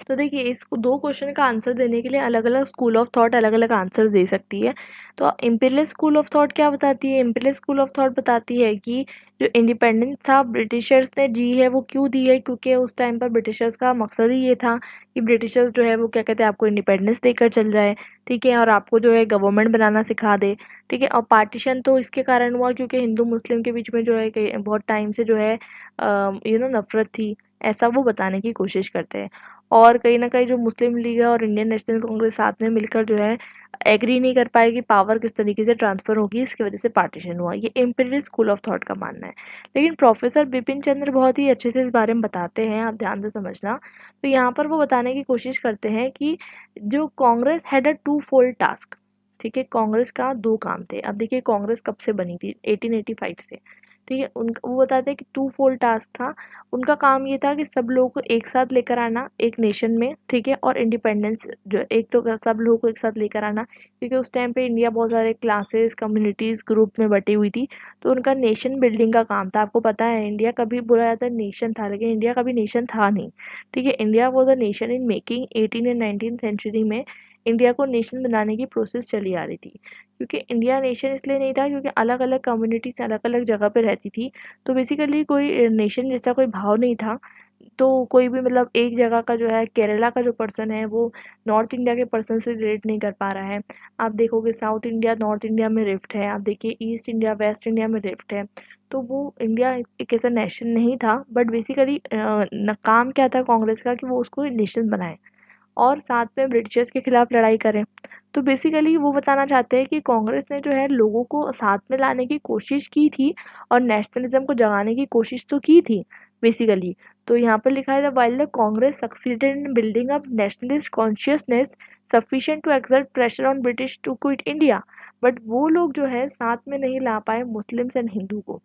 तो देखिए इस दो क्वेश्चन का आंसर देने के लिए अलग अलग स्कूल ऑफ थॉट अलग अलग आंसर दे सकती है। तो इम्पीरियल स्कूल ऑफ थॉट क्या बताती है, इम्पीरियल स्कूल ऑफ थॉट बताती है कि जो इंडिपेंडेंस था ब्रिटिशर्स ने जी है वो क्यों दी है, क्योंकि उस टाइम पर ब्रिटिशर्स का मकसद ही ये था कि ब्रिटिशर्स जो है वो क्या कहते हैं आपको इंडिपेंडेंस देकर चल जाए, ठीक है, और आपको जो है गवर्नमेंट बनाना सिखा दे, ठीक है। और पार्टीशन तो इसके कारण हुआ क्योंकि हिंदू मुस्लिम के बीच में जो है बहुत टाइम से जो है नफरत थी, ऐसा वो बताने की कोशिश करते हैं। और कहीं न कहीं जो मुस्लिम लीग है और इंडियन नेशनल कांग्रेस साथ में मिलकर जो है एग्री नहीं कर पाए कि पावर किस तरीके से ट्रांसफ़र होगी, इसकी वजह से पार्टीशन हुआ। ये इम्पीरियल स्कूल ऑफ थॉट का मानना है। लेकिन प्रोफेसर बिपिन चंद्र बहुत ही अच्छे से इस बारे में बताते हैं, आप ध्यान से समझना। तो यहाँ पर वो बताने की कोशिश करते हैं कि जो Congress had a two fold task, ठीक है, कांग्रेस का 2 काम थे। अब देखिए कांग्रेस कब से बनी थी, 1885 से, ठीक है। उन वो बताते हैं कि टू फोल्ड टास्क था। उनका काम ये था कि सब लोगों को एक साथ लेकर आना एक नेशन में, ठीक है, और इंडिपेंडेंस जो एक तो सब लोगों को एक साथ लेकर आना, क्योंकि उस टाइम पे इंडिया बहुत सारे क्लासेस कम्युनिटीज़ ग्रुप में बटी हुई थी। तो उनका नेशन बिल्डिंग का काम था। आपको पता है इंडिया कभी बोला जाता है नेशन था, लेकिन इंडिया कभी नेशन था नहीं, ठीक है। India was a nation in making. 18 and 19 century में इंडिया को नेशन बनाने की प्रोसेस चली आ रही थी, क्योंकि इंडिया नेशन इसलिए नहीं था क्योंकि अलग अलग कम्युनिटीज अलग अलग जगह पे रहती थी। तो बेसिकली कोई नेशन जैसा कोई भाव नहीं था। तो कोई भी मतलब एक जगह का जो है केरला का जो पर्सन है वो नॉर्थ इंडिया के पर्सन से रिलेट नहीं कर पा रहा है। आप देखोगे साउथ इंडिया नॉर्थ इंडिया में रिफ्ट है, आप देखिए ईस्ट इंडिया वेस्ट इंडिया में रिफ्ट है। तो वो इंडिया एक ऐसा नेशन नहीं था, बट बेसिकली काम क्या था कांग्रेस का कि वो उसको नेशन बनाए और साथ में ब्रिटिशर्स के खिलाफ लड़ाई करें। तो बेसिकली वो बताना चाहते हैं कि कांग्रेस ने जो है लोगों को साथ में लाने की कोशिश की थी और नेशनलिज्म को जगाने की कोशिश तो की थी बेसिकली। तो यहाँ पर लिखा है while the Congress succeeded in building up nationalist consciousness sufficient to exert pressure on British to quit India, but वो लोग जो है साथ में नहीं ला पाए मुस्लिम्स एंड हिंदू को।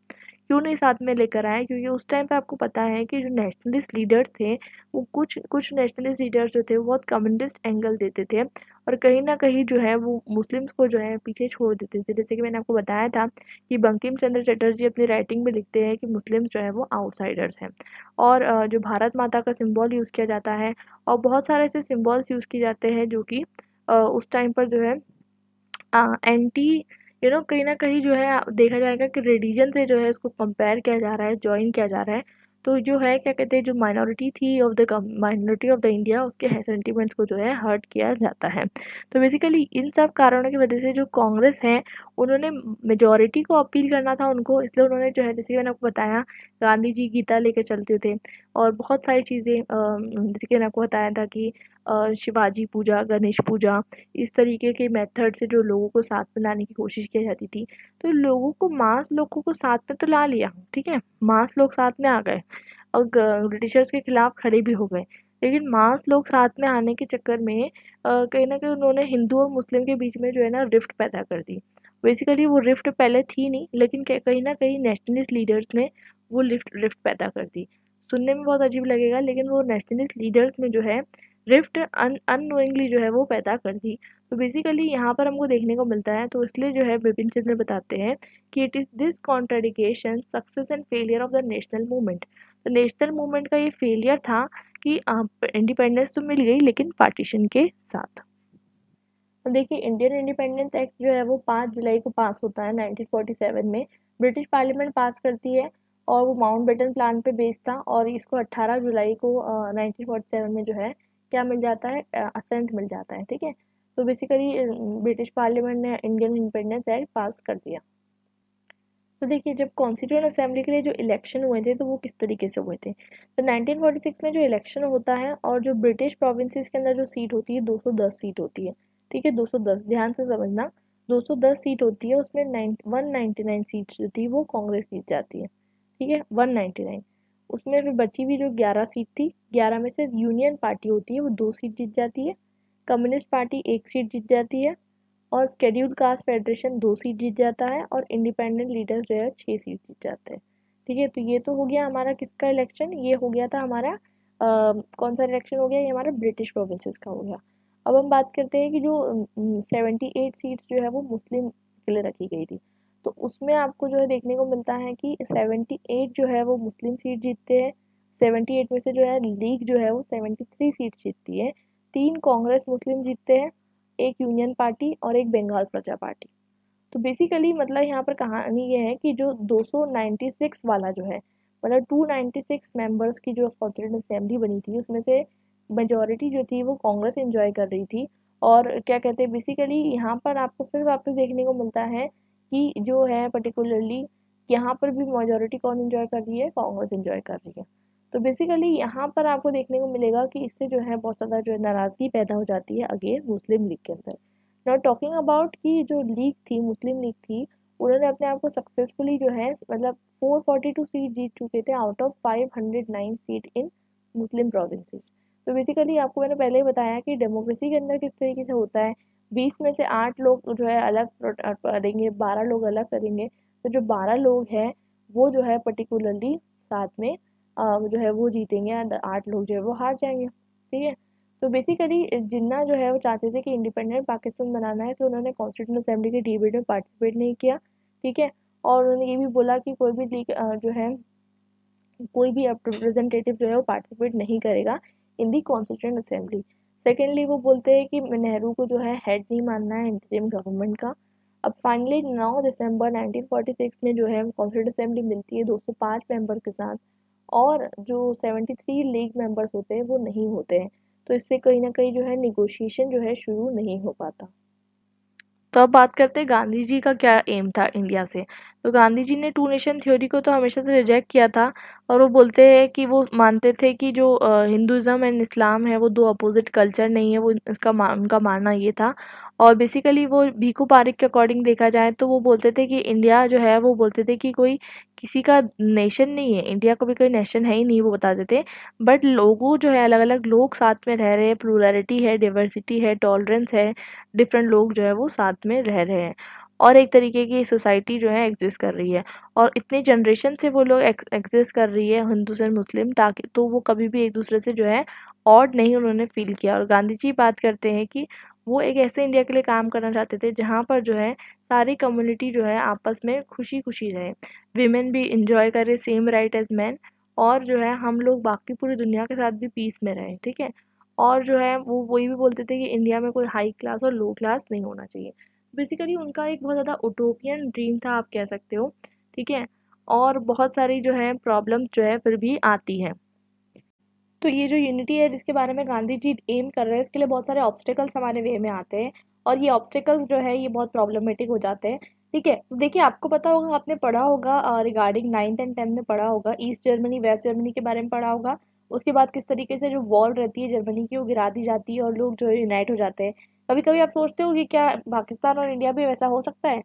क्यों नहीं साथ में लेकर आए, क्योंकि उस टाइम पे आपको पता है कि जो नेशनलिस्ट लीडर्स थे वो कुछ कुछ नेशनलिस्ट लीडर्स जो थे वो बहुत कम्युनिस्ट एंगल देते थे और कहीं न कहीं जो है वो मुस्लिम्स को जो है पीछे छोड़ देते थे। जैसे कि मैंने आपको बताया था कि बंकिम चंद्र चटर्जी अपनी राइटिंग में लिखते हैं कि मुस्लिम्स जो है वो आउटसाइडर्स हैं। और जो भारत माता का सिंबल यूज़ किया जाता है और बहुत सारे ऐसे सिंबल्स यूज़ किए जाते हैं जो कि उस टाइम पर जो है एंटी कहीं न कहीं जो है देखा जाएगा कि रिलीजन से जो है इसको कंपेयर किया जा रहा है, जॉइन किया जा रहा है। तो जो है क्या कहते हैं जो माइनॉरिटी थी of the minority of the India उसके है सेंटिमेंट्स को जो है हर्ट किया जाता है। तो बेसिकली इन सब कारणों की वजह से जो कांग्रेस है उन्होंने मेजॉरिटी को अपील करना था उनको, इसलिए उन्होंने जो है जैसे कि मैंने आपको बताया गांधी जी गीता लेके चलते थे और बहुत सारी चीज़ें जैसे कि मैंने आपको बताया था कि शिवाजी पूजा, गणेश पूजा, इस तरीके के मेथड से जो लोगों को साथ में लाने की कोशिश की जाती थी। तो लोगों को मास लोगों को साथ में तो ला लिया, ठीक है? मास लोग साथ में आ गए और ब्रिटिशर्स के खिलाफ खड़े भी हो गए। लेकिन मास लोग साथ में आने के चक्कर में कहीं न कहीं उन्होंने हिंदू और मुस्लिम के बीच में जो है ना रिफ्ट पैदा कर दी। बेसिकली वो रिफ्ट पहले थी नहीं, लेकिन कहीं न कहीं नेशनलिस्ट लीडर्स ने वो रिफ्ट रिफ्ट पैदा कर दी। सुनने में बहुत अजीब लगेगा लेकिन वो नेशनलिस्ट लीडर्स ने जो है रिफ्ट अननोइंगली जो है वो पैदा कर दी। तो बेसिकली यहाँ पर हमको देखने को मिलता है, तो इसलिए जो है बिपिन चंद्र बताते हैं कि it is this contradiction success and failure of the national movement. तो नेशनल मूवमेंट का ये फेलियर था कि इंडिपेंडेंस तो मिल गई लेकिन पार्टीशन के साथ। तो देखिए इंडियन इंडिपेंडेंस एक्ट जो है वो 5 जुलाई को पास होता है 1947 में। ब्रिटिश पार्लियामेंट पास करती है और वो माउंटबेटन प्लान पे बेस्ड था और इसको 18 जुलाई को 1947 में जो है क्या मिल जाता है, असेंट मिल जाता है, ठीक है। तो बेसिकली ब्रिटिश पार्लियामेंट ने इंडियन इंडिपेंडेंस एक्ट पास कर दिया। तो देखिए जब कॉन्स्टिट्यूएंट असेंबली के लिए जो इलेक्शन हुए थे तो वो किस तरीके से हुए थे। तो 1946 में जो इलेक्शन होता है और जो ब्रिटिश प्रोविंसेस के अंदर जो सीट होती है 210 सीट होती है, ठीक है, 210 ध्यान से समझना, 210 सीट होती है, उसमें 199 सीट जो थी वो कांग्रेस जीत जाती है, ठीक है, 199। उसमें फिर बची हुई जो 11 सीट थी, 11 में से यूनियन पार्टी होती है वो 2 सीट जीत जाती है, कम्युनिस्ट पार्टी 1 सीट जीत जाती है, और शेड्यूल्ड कास्ट फेडरेशन 2 सीट जीत जाता है, और इंडिपेंडेंट लीडर्स जो है 6 सीट जीत जाते हैं, ठीक है। तो ये तो हो गया हमारा किसका इलेक्शन, ये हो गया था हमारा कौन सा इलेक्शन हो गया, ये हमारा ब्रिटिश प्रोविंसेस का हो गया। अब हम बात करते हैं कि जो 78 सीट्स जो है वो मुस्लिम के लिए रखी गई थी। तो उसमें आपको जो है देखने को मिलता है कि 78 जो है वो मुस्लिम सीट जीतते हैं, 78 में से जो है लीग जो है वो 73 सीट जीतती है, 3 कांग्रेस मुस्लिम जीतते हैं, एक यूनियन पार्टी और एक बंगाल प्रजा पार्टी। तो बेसिकली मतलब यहाँ पर कहानी ये है कि जो 296 वाला जो है, मतलब 296 मेंबर्स की जो कॉन्स्टिट्यूएंट असेंबली बनी थी उसमें से मेजोरिटी जो थी वो कांग्रेस एंजॉय कर रही थी। और क्या कहते हैं बेसिकली यहाँ पर आपको फिर वापस देखने को मिलता है कि जो है पर्टिकुलरली यहाँ पर भी मेजोरिटी कौन एंजॉय कर रही है, कांग्रेस एंजॉय कर रही है। तो बेसिकली यहाँ पर आपको देखने को मिलेगा कि इससे जो है बहुत ज़्यादा जो है नाराज़गी पैदा हो जाती है अगेंस्ट मुस्लिम लीग के अंदर। नॉट टॉकिंग अबाउट कि जो लीग थी, मुस्लिम लीग थी, उन्होंने अपने आप को सक्सेसफुली जो है मतलब 442 सीट जीत चुके थे out of 509 seat in Muslim provinces. तो बेसिकली आपको मैंने पहले ही बताया कि डेमोक्रेसी के अंदर किस तरीके से होता है, 20 में से 8 लोग जो है अलग करेंगे, 12 लोग अलग करेंगे, तो जो 12 लोग हैं वो जो है पर्टिकुलरली साथ में जो है वो जीतेंगे, 8 लोग जो है वो हार जाएंगे, ठीक है। तो बेसिकली जिन्ना जो है वो चाहते थे कि इंडिपेंडेंट पाकिस्तान बनाना है, तो उन्होंने कॉन्स्टिट्यूंट असेंबली के डिबेट में पार्टिसिपेट नहीं किया, ठीक है। और उन्होंने ये भी बोला कि कोई भी लीग जो है कोई भी रिप्रेजेंटेटिव जो है वो पार्टिसिपेट नहीं करेगा इन दी कॉन्स्टिट्यूंट असेंबली। सेकेंडली वो बोलते हैं कि नेहरू को जो है हेड नहीं मानना है इंटरिम गवर्नमेंट का। अब फाइनली 9 दिसंबर 1946 में जो है कॉन्स्टिट्यूंट असेंबली मिलती है 205 मेंबर के साथ, और जो 73 लीग मेंबर्स होते हैं वो नहीं होते हैं। तो इससे कहीं ना कहीं जो है निगोशिएशन जो है शुरू नहीं हो पाता। तो अब बात करते हैं गांधी जी का क्या एम था इंडिया से। तो गांधी जी ने टू नेशन थ्योरी को तो हमेशा से रिजेक्ट किया था, और वो बोलते हैं कि वो मानते थे कि जो हिंदुज़्म एंड इस्लाम है वो दो अपोजिट कल्चर नहीं है, वो उनका मानना ये था। और बेसिकली वो भीखू पारिक के अकॉर्डिंग देखा जाए तो वो बोलते थे कि इंडिया जो है वो बोलते थे कि कोई किसी का नेशन नहीं है, इंडिया का भी कोई नेशन है ही नहीं, वो बताते थे। बट लोगों जो है अलग अलग लोग साथ में रह रहे हैं, प्लूरैलिटी है, डाइवर्सिटी है, टॉलरेंस है, डिफरेंट लोग जो है वो साथ में रह रहे हैं, और एक तरीके की सोसाइटी जो है एग्जिस्ट कर रही है। और इतनी जनरेशन से वो लोग एग्जिस्ट कर रही है हिंदू से मुस्लिम, ताकि तो वो कभी भी एक दूसरे से जो है ऑड नहीं उन्होंने फील किया। और गांधी जी बात करते हैं कि वो एक ऐसे इंडिया के लिए काम करना चाहते थे जहाँ पर जो है सारी कम्युनिटी जो है आपस में खुशी खुशी रहे, विमेन भी इंजॉय करे सेम राइट एज मैन, और जो है हम लोग बाकी पूरी दुनिया के साथ भी पीस में रहें, ठीक है। और जो है वो वही भी बोलते थे कि इंडिया में कोई हाई क्लास और लो क्लास नहीं होना चाहिए। बेसिकली उनका एक बहुत ज़्यादा उटोपियन ड्रीम था आप कह सकते हो, ठीक है। और बहुत सारी जो है प्रॉब्लम जो है फिर भी आती है। तो ये जो यूनिटी है जिसके बारे में गांधी जी एम कर रहे हैं, इसके लिए बहुत सारे ऑब्स्टिकल्स हमारे वे में आते हैं, और ये ऑब्स्टिकल्स जो है ये बहुत प्रॉब्लमेटिक हो जाते हैं, ठीक है। तो देखिए आपको पता होगा, आपने पढ़ा होगा रिगार्डिंग 9th एंड 10th में पढ़ा होगा, ईस्ट जर्मनी वेस्ट जर्मनी के बारे में पढ़ा होगा। उसके बाद किस तरीके से जो वॉल रहती है जर्मनी की वो गिरा दी जाती है और लोग जो है यूनाइट हो जाते हैं। कभी कभी आप सोचते हो कि क्या पाकिस्तान और इंडिया भी वैसा हो सकता है।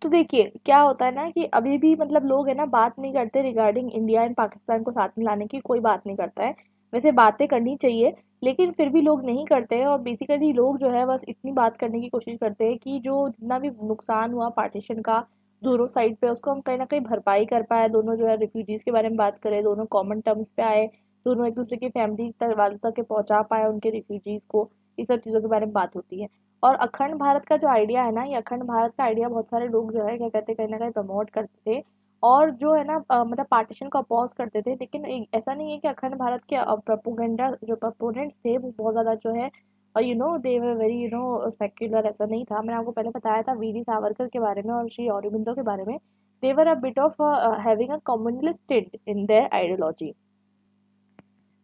तो देखिए क्या होता है ना कि अभी भी मतलब लोग है ना बात नहीं करते रिगार्डिंग इंडिया एंड पाकिस्तान को साथ में लाने की, कोई बात नहीं करता है। वैसे बातें करनी चाहिए, लेकिन फिर भी लोग नहीं करते हैं, और बेसिकली लोग जो है बस इतनी बात करने की कोशिश करते हैं कि जो जितना भी नुकसान हुआ पार्टीशन का दोनों साइड पे उसको हम कहीं ना कहीं भरपाई कर पाए, दोनों जो है रिफ्यूजीज के बारे में बात करें, दोनों कॉमन टर्म्स पे आए, दोनों एक दूसरे की फैमिली तक वालों तक के पहुंचा पाए उनके रिफ्यूजीज को, ये सब चीज़ों के बारे में बात होती है। और अखंड भारत का जो आइडिया है ना, ये अखंड भारत का आइडिया बहुत सारे लोग जो है क्या कहते हैं कहीं ना कहीं प्रमोट करते थे, और जो है ना मतलब पार्टीशन को अपोज करते थे। लेकिन ऐसा नहीं है कि अखंड भारत के प्रोपोगेंडा जो प्रोपोनेंट्स थे वो बहुत ज़्यादा जो है you know they were very you know secular, ऐसा नहीं था। मैंने आपको पहले बताया था वीरी सावरकर के बारे में और श्री अरबिंदो के बारे में, they were a bit of having a communalist in their ideology.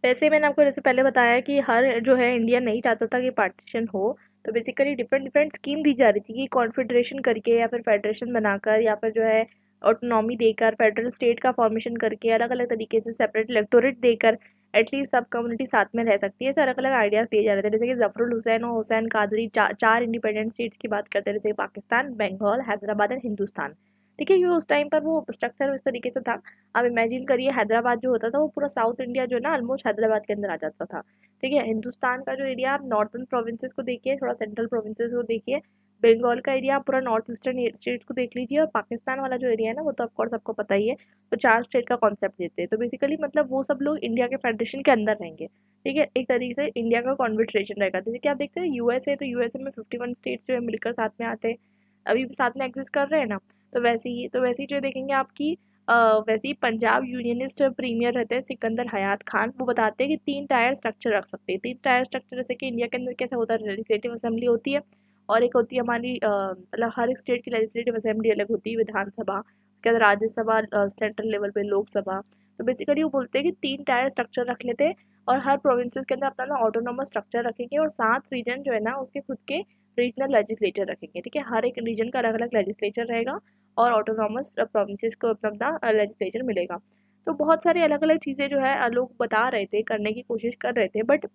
वैसे मैंने आपको जैसे पहले बताया कि हर जो है इंडिया नहीं चाहता था कि पार्टीशन हो, तो बेसिकली डिफरेंट डिफरेंट स्कीम दी जा रही थी कि कॉन्फेडरेशन करके या फिर फेडरेशन बनाकर या फिर जो है ऑटोनॉमी देकर फेडरल स्टेट का फॉर्मेशन करके अलग अलग तरीके से सेपरेट इलेक्टोरेट देकर एटलीस्ट सब कम्युनिटी साथ में रह सकती है, ऐसे अलग अलग आइडियाज़ दिए जा रहे थे। जैसे कि जफरुल हुसैन और हुसैन कादरी चार इंडिपेंडेंट स्टेट्स की बात करते हैं, जैसे पाकिस्तान, बंगाल, हैदराबाद एंड हिंदुस्तान। ठीक है, ये उस टाइम पर वो स्ट्रक्चर इस तरीके से था। आप इमेजिन करिए हैदराबाद जो होता था वो पूरा साउथ इंडिया जो है ना ऑलमोस्ट हैदराबाद के अंदर आ जाता था। ठीक है, हिंदुस्तान का जो एरिया आप नॉर्थर्न प्रोविंसेस को देखिए, थोड़ा सेंट्रल प्रोविंसेस को देखिए, बंगाल का एरिया आप पूरा नॉर्थ ईस्टर्न स्टेट्स को देख लीजिए, और पाकिस्तान वाला जो एरिया है ना वो तो ऑफकोर्स आपको पता ही है। तो 4 स्टेट का कॉन्सेप्ट देते हैं, तो बेसिकली मतलब वो सब लोग इंडिया के फेडरेशन के अंदर रहेंगे। ठीक है, एक तरीके से इंडिया का कॉन्फेडरेशन रहेगा। जैसे कि आप देखते हैं यूएसए, तो यूएसए में 51 स्टेट्स जो है मिलकर साथ में आते हैं, अभी भी साथ में एग्जिस्ट कर रहे हैं ना। तो वैसे ही जो देखेंगे आपकी वैसे ही पंजाब यूनियनिस्ट प्रीमियर रहते हैं सिकंदर हयात खान, वो बताते हैं कि 3 टायर स्ट्रक्चर रख सकते हैं। 3 टायर स्ट्रक्चर जैसे कि इंडिया के अंदर कैसा होता है, लेजिस्लेटिव असेंबली होती है, और एक होती है हमारी मतलब हर एक स्टेट की लेजिस्लेटिव असेंबली अलग होती है, विधानसभा, उसके बाद राज्यसभा, सेंट्रल लेवल पे लोकसभा। तो बेसिकली वो बोलते हैं कि 3 टायर स्ट्रक्चर रख लेते हैं, और हर प्रोविंसेस के अंदर अपना ना ऑटोनोमस स्ट्रक्चर रखेंगे, और 7 रीजन जो है ना उसके खुद के रीजनल लेजिस्लेचर रखेंगे। ठीक है, हर एक रीजन का अलग अलग लेजिस्लेचर रहेगा, और ऑटोनॉमस प्रोविंसेस को अपना लेजिस्लेचर मिलेगा। तो बहुत सारी अलग अलग चीज़ें जो है लोग बता रहे थे, करने की कोशिश कर रहे थे, बट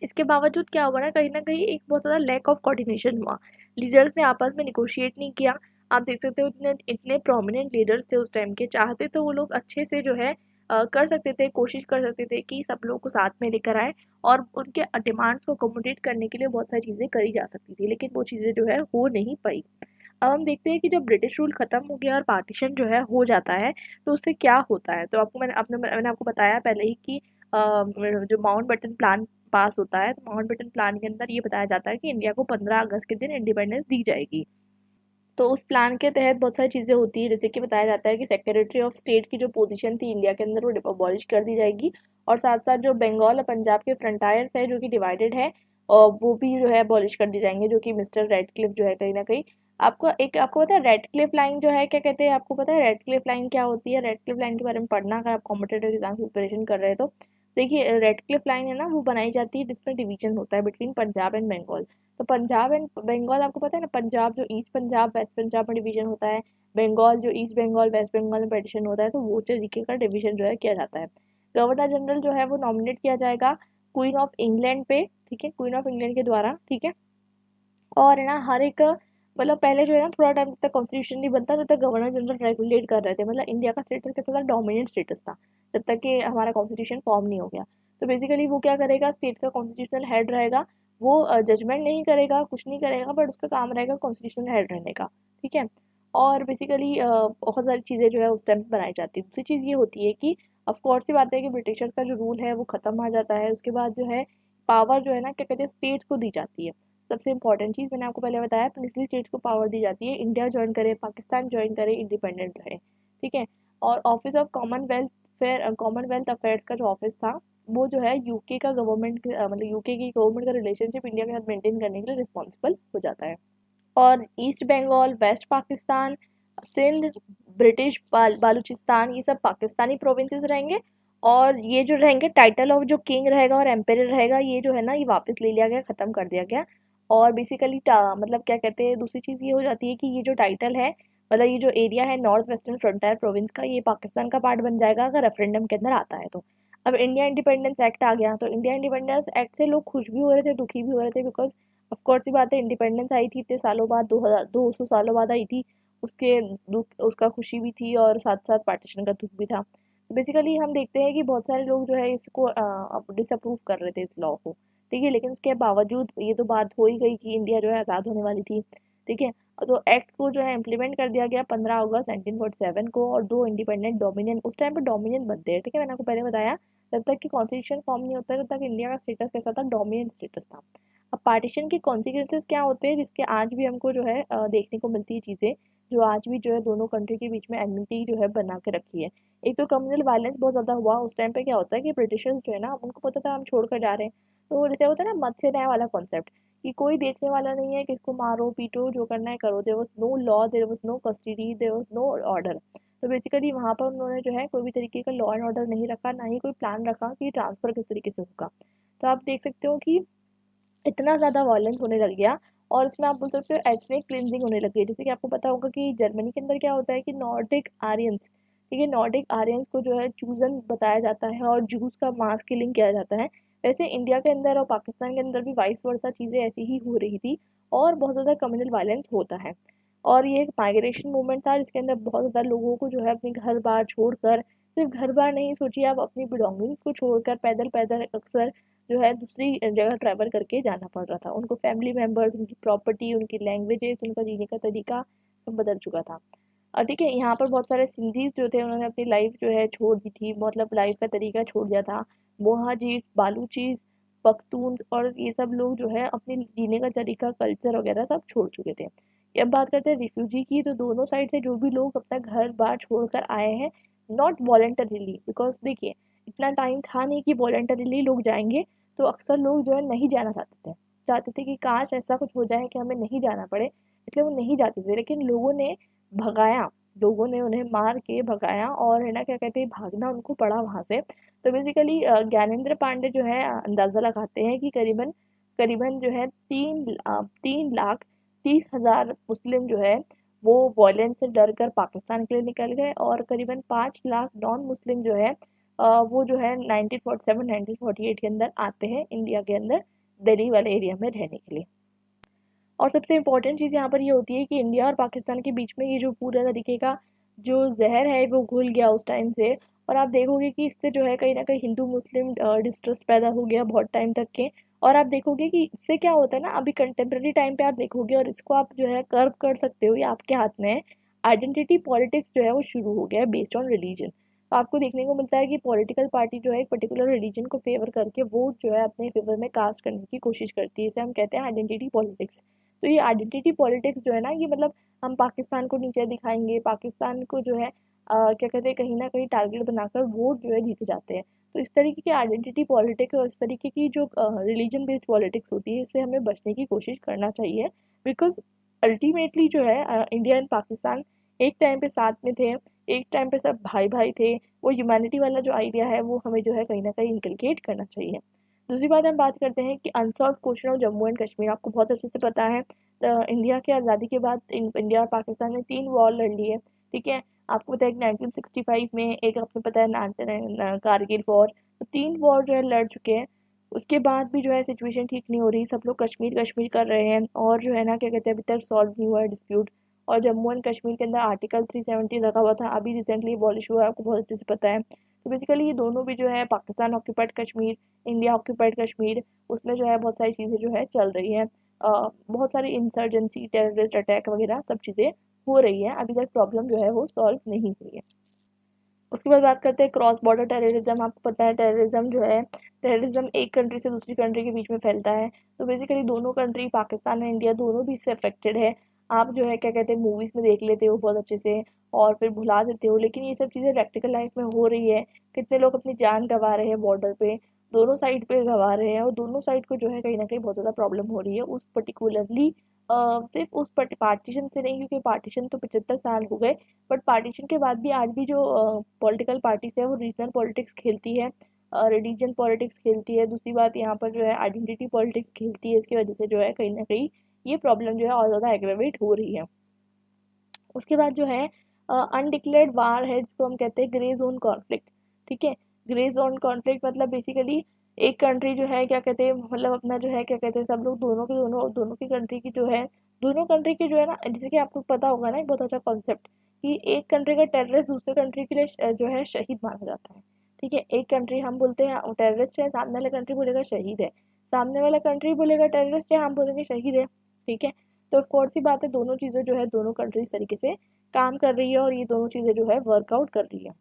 इसके बावजूद क्या हुआ ना कहीं एक बहुत ज़्यादा लैक ऑफ कोऑर्डिनेशन हुआ। लीडर्स ने आपस में निगोशिएट नहीं किया। आप देख सकते हो इतने इतने प्रोमिनेंट लीडर्स थे उस टाइम के, चाहते तो वो लोग अच्छे से जो है कर सकते थे, कोशिश कर सकते थे कि सब लोग को साथ में लेकर आए, और उनके डिमांड्स को अकोमोडेट करने के लिए बहुत सारी चीज़ें करी जा सकती थी, लेकिन वो चीज़ें जो है हो नहीं पाई। अब हम देखते हैं कि जब ब्रिटिश रूल खत्म हो गया और पार्टीशन जो है हो जाता है, तो उससे क्या होता है। तो मैंने आपको बताया पहले ही कि जो माउंटबेटन प्लान पास होता है, तो माउंटबेटन प्लान के अंदर ये बताया जाता है कि इंडिया को 15 अगस्त के दिन इंडिपेंडेंस दी जाएगी। तो उस प्लान के तहत बहुत सारी चीज़ें होती है, जैसे कि बताया जाता है कि सेक्रेटरी ऑफ स्टेट की जो पोजीशन थी इंडिया के अंदर वो अबॉलिश कर दी जाएगी, और साथ साथ जो बंगाल और पंजाब के फ्रंटायर्स है जो कि डिवाइडेड है, और वो भी जो है अबॉलिश कर दी जाएंगे, जो कि मिस्टर रेडक्लिफ जो है कहीं ना कहीं। आपको पता है रेडक्लिफ लाइन जो है क्या कहते हैं, आपको पता है रेडक्लिफ लाइन क्या होती है? रेडक्लिफ लाइन के बारे में पढ़ना, अगर आप कॉम्पिटेटिव एग्जाम की प्रिपरेशन कर रहे हैं तो देखिए, रेडक्लिफ लाइन है ना वो बनाई जाती है जिसमें डिवीजन होता है बिटवीन पंजाब एंड बंगाल। तो पंजाब एंड बंगाल आपको पता है ना, पंजाब जो ईस्ट पंजाब वेस्ट पंजाब में डिवीजन होता है, बंगाल जो ईस्ट बंगाल वेस्ट बंगाल में पार्टीशन होता है, तो वो तरीके का डिवीजन जो है किया जाता है। गवर्नर जनरल जो है वो नॉमिनेट किया जाएगा क्वीन ऑफ इंग्लैंड पे, ठीक है, क्वीन ऑफ इंग्लैंड के द्वारा। ठीक है, और है ना हर एक मतलब पहले जो है ना थोड़ा टाइम तक कॉन्स्टिट्यूशन नहीं बनता, तब तक गवर्नर जनरल रेगुलेट कर रहे थे, मतलब इंडिया का स्टेटस कैसा था, डोमिनेंट स्टेटस था, जब तक कि हमारा कॉन्स्टिट्यूशन फॉर्म नहीं हो गया। तो बेसिकली वो क्या करेगा, स्टेट का कॉन्स्टिट्यूशनल हेड रहेगा, वो जजमेंट नहीं करेगा, कुछ नहीं करेगा, बट उसका काम रहेगा कॉन्स्टिट्यूशनल हेड रहने का। ठीक है, और बेसिकली बहुत सारी चीज़ें जो है उस टाइम पे बनाई जाती है। दूसरी चीज़ ये होती है कि ऑफकोर्स ही बात है कि ब्रिटिशर्स का जो रूल है वो ख़त्म आ जाता है, उसके बाद जो है पावर जो है ना क्या कहते हैं स्टेट्स को दी जाती है। सबसे इंपॉर्टेंट चीज़ मैंने आपको पहले बताया, पिछली स्टेट्स को पावर दी जाती है, इंडिया ज्वाइन करे, पाकिस्तान ज्वाइन करे, इंडिपेंडेंट रहे। ठीक है, और ऑफिस ऑफ कॉमनवेल्थ अफेयर्स का जो ऑफिस था, वो जो है यूके का गवर्नमेंट मतलब यूके की गवर्नमेंट का रिलेशनशिप इंडिया के साथ मेंटेन करने के लिए रिस्पॉन्सिबल हो जाता है। और East Bengal, West Pakistan, Sindh, British Baluchistan, ये सब पाकिस्तानी प्रोविंसेस रहेंगे। और ये जो रहेंगे टाइटल ऑफ जो किंग रहेगा और एम्पेरर रहेगा, ये जो है ना ये वापस ले लिया गया, ख़त्म कर दिया गया। और बेसिकली मतलब क्या कहते हैं, दूसरी चीज़ ये हो जाती है कि ये जो टाइटल है, मतलब ये जो एरिया है नॉर्थ वेस्टर्न फ्रंटियर प्रोविंस का, ये पाकिस्तान का पार्ट बन जाएगा अगर रेफरेंडम के अंदर आता है तो। अब इंडिया इंडिपेंडेंस एक्ट आ गया, तो इंडिया इंडिपेंडेंस एक्ट से लोग खुश भी हो रहे थे, दुखी भी हो रहे थे, बिकॉज ऑफ कोर्स ही बात है, इंडिपेंडेंस आई थी इतने सालों बाद, 200 सालों बाद आई थी। उसके दुख, उसका खुशी भी थी, और साथ साथ पार्टीशन का दुख भी था। तो बेसिकली हम देखते हैं कि बहुत सारे लोग जो है इसको डिसअप्रूव कर रहे थे इस लॉ को। ठीक है, लेकिन उसके बावजूद ये तो बात हो ही गई कि इंडिया जो है आज़ाद होने वाली थी। ठीक है, तो एक्ट को जो है इम्प्लीमेंट कर दिया गया 15 अगस्त 1947 को, और 2 इंडिपेंडेंट डोमिनियन उस टाइम पे डोमिनियन बनते हैं। ठीक है, मैंने आपको पहले बताया, जब तक कि कॉन्स्टिट्यूशन फॉर्म नहीं होता तब तक इंडिया का स्टेटस कैसा था, डोमिनियन स्टेटस था। अब पार्टीशन के कॉन्सिक्वेंसेस क्या होते हैं, जिसके आज भी हमको जो है देखने को मिलती है चीज़ें, जो आज भी जो है दोनों कंट्री के बीच में एनमिटी जो है बना के रखी है। एक तो कम्युनल वायलेंस बहुत ज़्यादा हुआ उस टाइम पे। क्या होता है कि ब्रिटिशर्स जो है ना, उनको पता था हम छोड़ कर जा रहे हैं, तो जैसे होता है ना मत से न्याय वाला कॉन्सेप्ट, कि कोई देखने वाला नहीं है, किसको मारो पीटो जो करना है करो, there was no law, there was no custody, there was no order. तो बेसिकली वहाँ पर उन्होंने जो है कोई भी तरीके का लॉ एंड ऑर्डर नहीं रखा, ना ही कोई प्लान रखा कि ट्रांसफ़र किस तरीके से होगा। तो आप देख सकते हो कि इतना ज़्यादा वायलेंस होने लग गया, और इसमें आप बोल सकते हो एथनिक क्लिनजिंग होने लग गई। जैसे कि आपको पता होगा कि जर्मनी के अंदर क्या होता है कि नॉर्डिक आर्यंस, ठीक है, नॉर्डिक आर्यंस को जो है चूजन बताया जाता है और जूस का मास किलिंग किया जाता है। वैसे इंडिया के अंदर और पाकिस्तान के अंदर भी वाइस वर्सा चीज़ें ऐसी ही हो रही थी, और बहुत ज़्यादा कम्युनल वायलेंस होता है। और ये एक माइग्रेशन मूवमेंट था जिसके अंदर बहुत ज़्यादा लोगों को जो है अपने घर बार छोड़कर, सिर्फ घर बार नहीं, सोचिए आप, अपनी बिलोंगिंग्स को छोड़कर पैदल पैदल अक्सर जो है दूसरी जगह ट्रैवल करके जाना पड़ रहा था। उनको फैमिली मेम्बर्स, उनकी प्रॉपर्टी, उनकी लैंग्वेजेस, उनका जीने का तरीका सब बदल चुका था। और ठीक है, यहाँ पर बहुत सारे सिंधीज़ जो थे उन्होंने अपनी लाइफ जो है छोड़ दी थी, मतलब लाइफ का तरीका छोड़ दिया था। मोहाजीज, बालूचीज, पख्तून्स और ये सब लोग जो है अपने जीने का तरीका, कल्चर वगैरह सब छोड़ चुके थे। अब बात करते हैं रिफ्यूजी की, तो दोनों साइड से जो भी लोग अपना घर बार छोड़कर आए हैं, नॉट वॉलंटरीली, बिकॉज देखिए इतना टाइम था नहीं कि वॉलंटरीली लोग जाएंगे, तो अक्सर लोग जो है नहीं जाना चाहते थे, चाहते थे कि काश ऐसा कुछ हो जाए कि हमें नहीं जाना पड़े, इसलिए वो नहीं जाते थे। लेकिन लोगों ने भगाया, लोगों ने उन्हें मार के भगाया, और है ना क्या कहते हैं, भागना उनको पड़ा वहाँ से। तो बेसिकली ज्ञानेंद्र पांडे जो है अंदाज़ा लगाते हैं कि करीबन करीबन जो है 3,30,30,000 मुस्लिम जो है वो वॉयलेंस से डर कर पाकिस्तान के लिए निकल गए, और करीबन 5 लाख नॉन मुस्लिम जो है वो जो है 1947 1948 के अंदर आते हैं इंडिया के अंदर, दिल्ली वाले एरिया में रहने के लिए। और सबसे इम्पोर्टेंट चीज़ यहाँ पर ये होती है कि इंडिया और पाकिस्तान के बीच में ये जो पूरा तरीके का जो जहर है वो घुल गया उस टाइम से। और आप देखोगे कि इससे जो है कहीं ना कहीं हिंदू मुस्लिम डिस्ट्रस्ट पैदा हो गया बहुत टाइम तक के। और आप देखोगे कि इससे क्या होता है ना, अभी कंटेम्प्रेरी टाइम पे आप देखोगे, और इसको आप जो है कर्व कर सकते हो, ये आपके हाथ में है। आइडेंटिटी पॉलिटिक्स जो है वो शुरू हो गया है बेस्ड ऑन रिलीजन। तो आपको देखने को मिलता है कि पॉलिटिकल पार्टी जो है एक पर्टिकुलर रिलीजन को फेवर करके वोट जो है अपने फेवर में कास्ट करने की कोशिश करती है, इसे हम कहते हैं आइडेंटिटी पॉलिटिक्स। तो ये आइडेंटिटी पॉलिटिक्स जो है ना, ये मतलब हम पाकिस्तान को नीचे दिखाएंगे, पाकिस्तान को जो है क्या कहते हैं, कहीं ना कहीं टारगेट बनाकर वोट जो है जीते जाते हैं। तो इस तरीके की आइडेंटिटी पॉलिटिक्स और इस तरीके की जो रिलीजन बेस्ड पॉलिटिक्स होती है, इससे हमें बचने की कोशिश करना चाहिए। बिकॉज अल्टीमेटली जो है इंडिया एंड पाकिस्तान एक टाइम पे साथ में थे, एक टाइम पे सब भाई भाई थे। वो ह्यूमैनिटी वाला जो आइडिया है वो हमें जो है कहीं ना कहीं इनकलकेट करना चाहिए। दूसरी बात हम बात करते हैं कि unsolved question of Jammu and Kashmir. आपको बहुत अच्छे से पता है, इंडिया की आज़ादी के बाद इंडिया और पाकिस्तान ने 3 वॉर लड़ ली है, ठीक है। आपको पता है कि 1965 में, एक आपको पता है कारगिल वॉर। तो 3 वॉर जो है लड़ चुके हैं। उसके बाद भी जो है सिचुएशन ठीक नहीं हो रही, सब लोग कश्मीर कश्मीर कर रहे हैं, और जो है ना क्या कहते हैं, अभी तक सॉल्व नहीं हुआ है डिस्प्यूट। और जम्मू एंड कश्मीर के अंदर आर्टिकल 370 लगा हुआ था, अभी रिसेंटली अबॉलिश हुआ है, आपको बहुत अच्छे से पता है। तो बेसिकली ये दोनों भी जो है Pakistan occupied Kashmir, India occupied Kashmir, उसमें जो है बहुत सारी चीज़ें जो है चल रही हैं। बहुत सारी इंसर्जेंसी, टेररिस्ट अटैक वगैरह सब चीज़ें हो रही है, अभी तक प्रॉब्लम जो है वो सॉल्व नहीं हुई है। उसके बाद बात करते हैं क्रॉस बॉर्डर टेररिज्म। आपको पता है टेररिज्म जो है, टेररिज्म एक कंट्री से दूसरी कंट्री के बीच में फैलता है। तो बेसिकली दोनों कंट्री, पाकिस्तान और इंडिया, दोनों भी इससे अफेक्टेड है। आप जो है क्या कहते हैं, मूवीज़ में देख लेते हो बहुत अच्छे से और फिर भुला देते हो, लेकिन ये सब चीज़ें प्रैक्टिकल लाइफ में हो रही है। कितने लोग अपनी जान गंवा रहे हैं बॉर्डर पे, दोनों साइड पे गंवा रहे हैं, और दोनों साइड को जो है कहीं ना कहीं बहुत ज़्यादा प्रॉब्लम हो रही है उस पर्टिकुलरली, सिर्फ उस पार्टीशन से नहीं, क्योंकि पार्टीशन तो 75 साल हो गए। बट पार्टीशन के बाद भी आज भी जो पॉलिटिकल पार्टीज है वो रीजनल पॉलिटिक्स खेलती है, रिलीजन पॉलिटिक्स खेलती है। दूसरी बात यहाँ पर जो है आइडेंटिटी पॉलिटिक्स खेलती है, इसकी वजह से जो है कहीं ना कहीं ये प्रॉब्लम जो है और ज़्यादा एग्रेवेट हो रही है। उसके बाद जो है अनडिक्लेयर्ड वार है, जिसको हम कहते हैं ग्रे जोन कॉन्फ्लिक्ट, ठीक है। ग्रे जोन कॉन्फ्लिक्ट मतलब बेसिकली एक कंट्री जो है क्या कहते हैं, मतलब अपना जो है क्या कहते हैं, सब लोग दोनों के दोनों दोनों की कंट्री की जो है, दोनों कंट्री की जो है ना, जैसे कि आपको पता होगा ना, एक बहुत अच्छा कॉन्सेप्ट कि एक कंट्री का टेररिस्ट दूसरे कंट्री के लिए जो है शहीद माना जाता है, ठीक है। एक कंट्री हम बोलते हैं टेररिस्ट है, सामने वाला कंट्री बोलेगा शहीद है, सामने वाला कंट्री बोलेगा टेररिस्ट है, हम बोलेंगे शहीद है, ठीक है। तो ऑफ कोर्स सी बात है, दोनों चीज़ें जो है दोनों कंट्री इस तरीके से काम कर रही है, और ये दोनों चीज़ें जो है वर्कआउट कर रही है।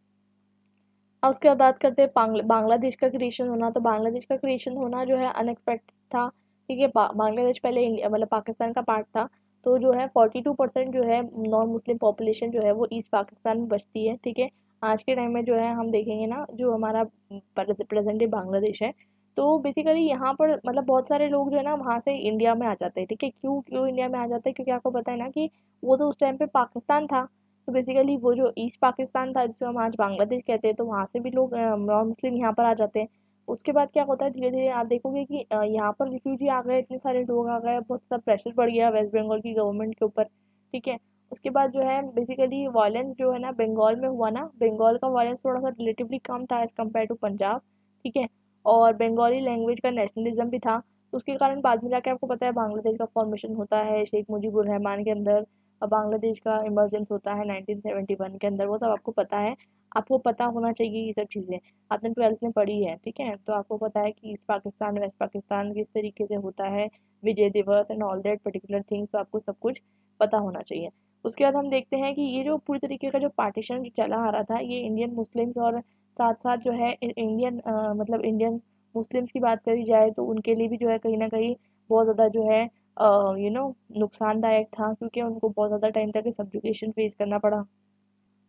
अब उसके बाद बात करते हैं बांग्लादेश का क्रिएशन होना। तो बांग्लादेश का क्रिएशन होना जो है अनएक्सपेक्टेड था, ठीक है। बांग्लादेश पहले इंडिया मतलब पाकिस्तान का पार्ट था। तो जो है 42% जो है नॉन मुस्लिम पॉपुलेशन जो है वो ईस्ट पाकिस्तान में बसती है, ठीक है। आज के टाइम में जो है हम देखेंगे ना, जो हमारा प्रेजेंट डे बांग्लादेश है, तो बेसिकली यहाँ पर मतलब बहुत सारे लोग जो है ना वहाँ से इंडिया में आ जाते हैं, ठीक है। क्यों क्यों इंडिया में आ जाते हैं, क्योंकि आपको पता है ना कि वो तो उस टाइम पे पाकिस्तान था, तो बेसिकली वो जो ईस्ट पाकिस्तान था जिसको हम आज बांग्लादेश कहते हैं, तो वहाँ से भी लोग नॉन मुस्लिम यहाँ पर आ जाते हैं। उसके बाद क्या होता है, धीरे धीरे आप देखोगे कि यहाँ पर रिफ्यूजी आ गए, इतने सारे लोग आ गए, बहुत सा प्रेशर बढ़ गया वेस्ट बंगाल की गवर्नमेंट के ऊपर। ठीक है। उसके बाद जो है बेसिकली वायलेंस जो है ना बंगाल में हुआ ना, बंगाल का वायलेंस थोड़ा सा रिलेटिवली कम था एज कम्पेयर टू पंजाब। ठीक है। और बंगाली लैंग्वेज का नेशनलिज्म भी था, तो उसके कारण बाद में जाके आपको पता है बांग्लादेश का फॉर्मेशन होता है शेख मुजीबुर रहमान के अंदर। बांग्लादेश का इमरजेंस होता है 1971 के अंदर, वो सब आपको पता है। आपको पता होना चाहिए ये सब चीज़ें, आपने 12th में पढ़ी है। ठीक है, तो आपको पता है कि ईस्ट पाकिस्तान वेस्ट पाकिस्तान किस तरीके से होता है, विजय दिवस and all that particular things, तो आपको सब कुछ पता होना चाहिए। उसके बाद हम देखते हैं कि ये जो पूरी तरीके का जो पार्टीशन जो चला आ रहा था, ये इंडियन मुस्लिम्स और साथ साथ जो है इंडियन मतलब इंडियन मुस्लिम्स की बात करी जाए तो उनके लिए भी जो है कहीं ना कहीं बहुत ज़्यादा जो है नुकसानदायक था, क्योंकि उनको बहुत ज़्यादा टाइम तक सब्जुकेशन फेस करना पड़ा।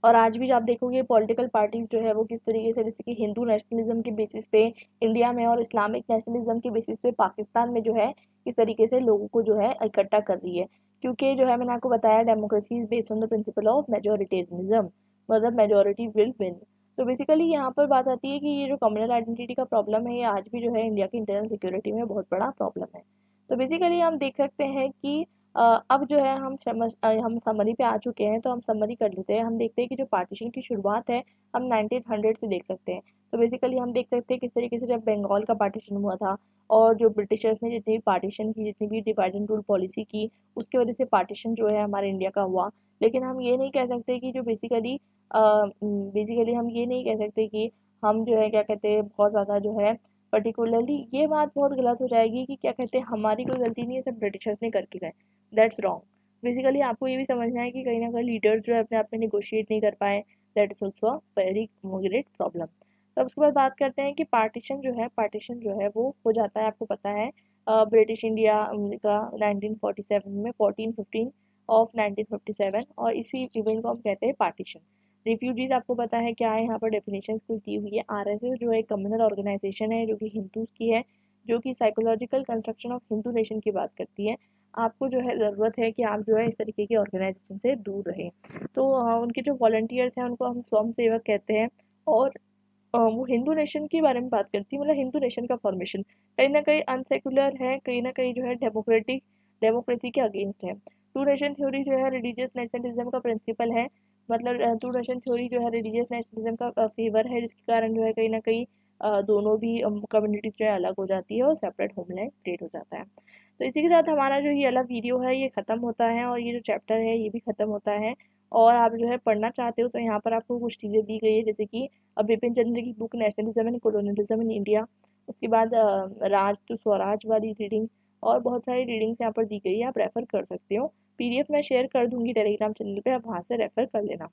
और आज भी आप देखोगे पॉलिटिकल पार्टीज जो है वो किस तरीके से, जैसे कि हिंदू नेशनलिज्म के बेसिस पे इंडिया में और इस्लामिक नेशनलिज्म के बेसिस पे पाकिस्तान में जो है किस तरीके से लोगों को जो है इकट्ठा कर रही है। क्योंकि जो है मैंने आपको बताया democracy is based on the principle of majoritarianism, मतलब मेजोरिटी विल विन। तो बेसिकली यहाँ पर बात आती है कि ये जो कम्युनल आइडेंटिटी का प्रॉब्लम है, ये आज भी जो है इंडिया की इंटरनल सिक्योरिटी में बहुत बड़ा प्रॉब्लम है। तो बेसिकली हम देख सकते हैं कि अब जो है हम समरी पे आ चुके हैं, तो हम समरी कर लेते हैं। हम देखते हैं कि जो पार्टीशन की शुरुआत है हम 1900 से देख सकते हैं। तो बेसिकली हम देख सकते हैं किस तरीके से जब बंगाल का पार्टीशन हुआ था, और जो ब्रिटिशर्स ने जितनी भी पार्टीशन की, जितनी भी डिवाइड एंड रूल पॉलिसी की, उसकी वजह से पार्टीशन जो है हमारे इंडिया का हुआ। लेकिन हम ये नहीं कह सकते कि जो बेसिकली हम ये नहीं कह सकते कि हम जो है क्या कहते हैं बहुत ज़्यादा जो है पर्टिकुलरली, ये बात बहुत गलत हो जाएगी कि क्या कहते हैं हमारी कोई गलती नहीं है, सब ब्रिटिशर्स ने करके गए। That's wrong. बेसिकली आपको ये भी समझना है कि कहीं ना कहीं लीडर्स जो है अपने आप में निगोशिएट नहीं कर पाए। That is also very great problem. तो अब उसके बाद बात करते हैं कि पार्टीशन जो है वो हो जाता है, आपको पता है ब्रिटिश इंडिया का 1947 में 14/15 ऑफ 1957, और इसी इवेंट को हम कहते हैं पार्टीशन। रिफ्यूजीज आपको पता है क्या है, यहाँ पर डेफिनेशन कुछ दी हुई है। आरएसएस जो है कम्युनल ऑर्गेनाइजेशन है जो कि हिंदूज की है, जो कि psychological construction of Hindu nation की बात करती है। आपको जो है ज़रूरत है कि आप जो है इस तरीके के ऑर्गेनाइजेशन से दूर रहें। तो उनके जो वॉलंटियर्स हैं उनको हम स्वयं सेवक कहते हैं। और वो हिंदू नेशन के बारे में बात करती है, मतलब हिंदू नेशन का फॉर्मेशन कहीं ना कहीं अनसेकुलर है, कहीं ना कहीं जो है डेमोक्रेसी के अगेंस्ट है। टू नेशन थ्योरी जो है रिलीजियस नेशनलिज्म का प्रिंसिपल है, मतलब टू नेशन थ्योरी जो है रिलीजियस नेशनलिज्म का फेवर है, जिसके कारण जो है कहीं ना कहीं दोनों भी कम्युनिटीज जो है अलग हो जाती है और सेपरेट होमलैंड क्रिएट हो जाता है। तो इसी के साथ हमारा जो ये वाला वीडियो है ये ख़त्म होता है, और ये जो चैप्टर है ये भी ख़त्म होता है। और आप जो है पढ़ना चाहते हो तो यहाँ पर आपको कुछ चीज़ें दी गई है, जैसे कि बिपिन चंद्र की book nationalism and colonialism in India. उसके बाद राज टू स्वराज वाली रीडिंग, और बहुत सारी रीडिंग्स यहाँ पर दी गई है, आप रेफ़र कर सकते हो। पीडीएफ मैं शेयर कर दूंगी टेलीग्राम चैनल पे, आप वहाँ से रेफ़र कर लेना।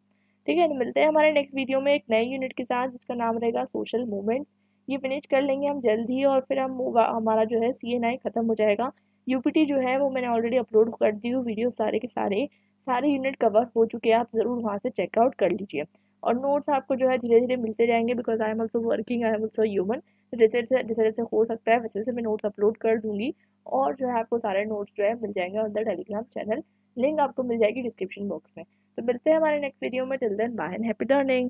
ठीक है, तो मिलते हैं हमारे नेक्स्ट वीडियो में एक नए यूनिट के साथ जिसका नाम रहेगा सोशल मूवमेंट्स। ये फिनिश कर लेंगे हम जल्द ही, और फिर हमारा जो है CNI ख़त्म हो जाएगा। यूपीटी जो है वो मैंने ऑलरेडी अपलोड कर दी हूँ, वीडियो सारे के सारे यूनिट कवर हो चुके हैं, आप ज़रूर वहाँ से चेकआउट कर लीजिए। और नोट्स आपको जो है धीरे धीरे मिलते जाएंगे, because I am also working, I am also human. तो जैसे जैसे हो सकता है वैसे वैसे मैं नोट्स अपलोड कर दूंगी, और जो है आपको सारे नोट्स जो है मिल जाएंगे on the Telegram channel. Link आपको मिल जाएगी डिस्क्रिप्शन बॉक्स में। तो मिलते हैं हमारे नेक्स्ट वीडियो में, till then bye and happy learning.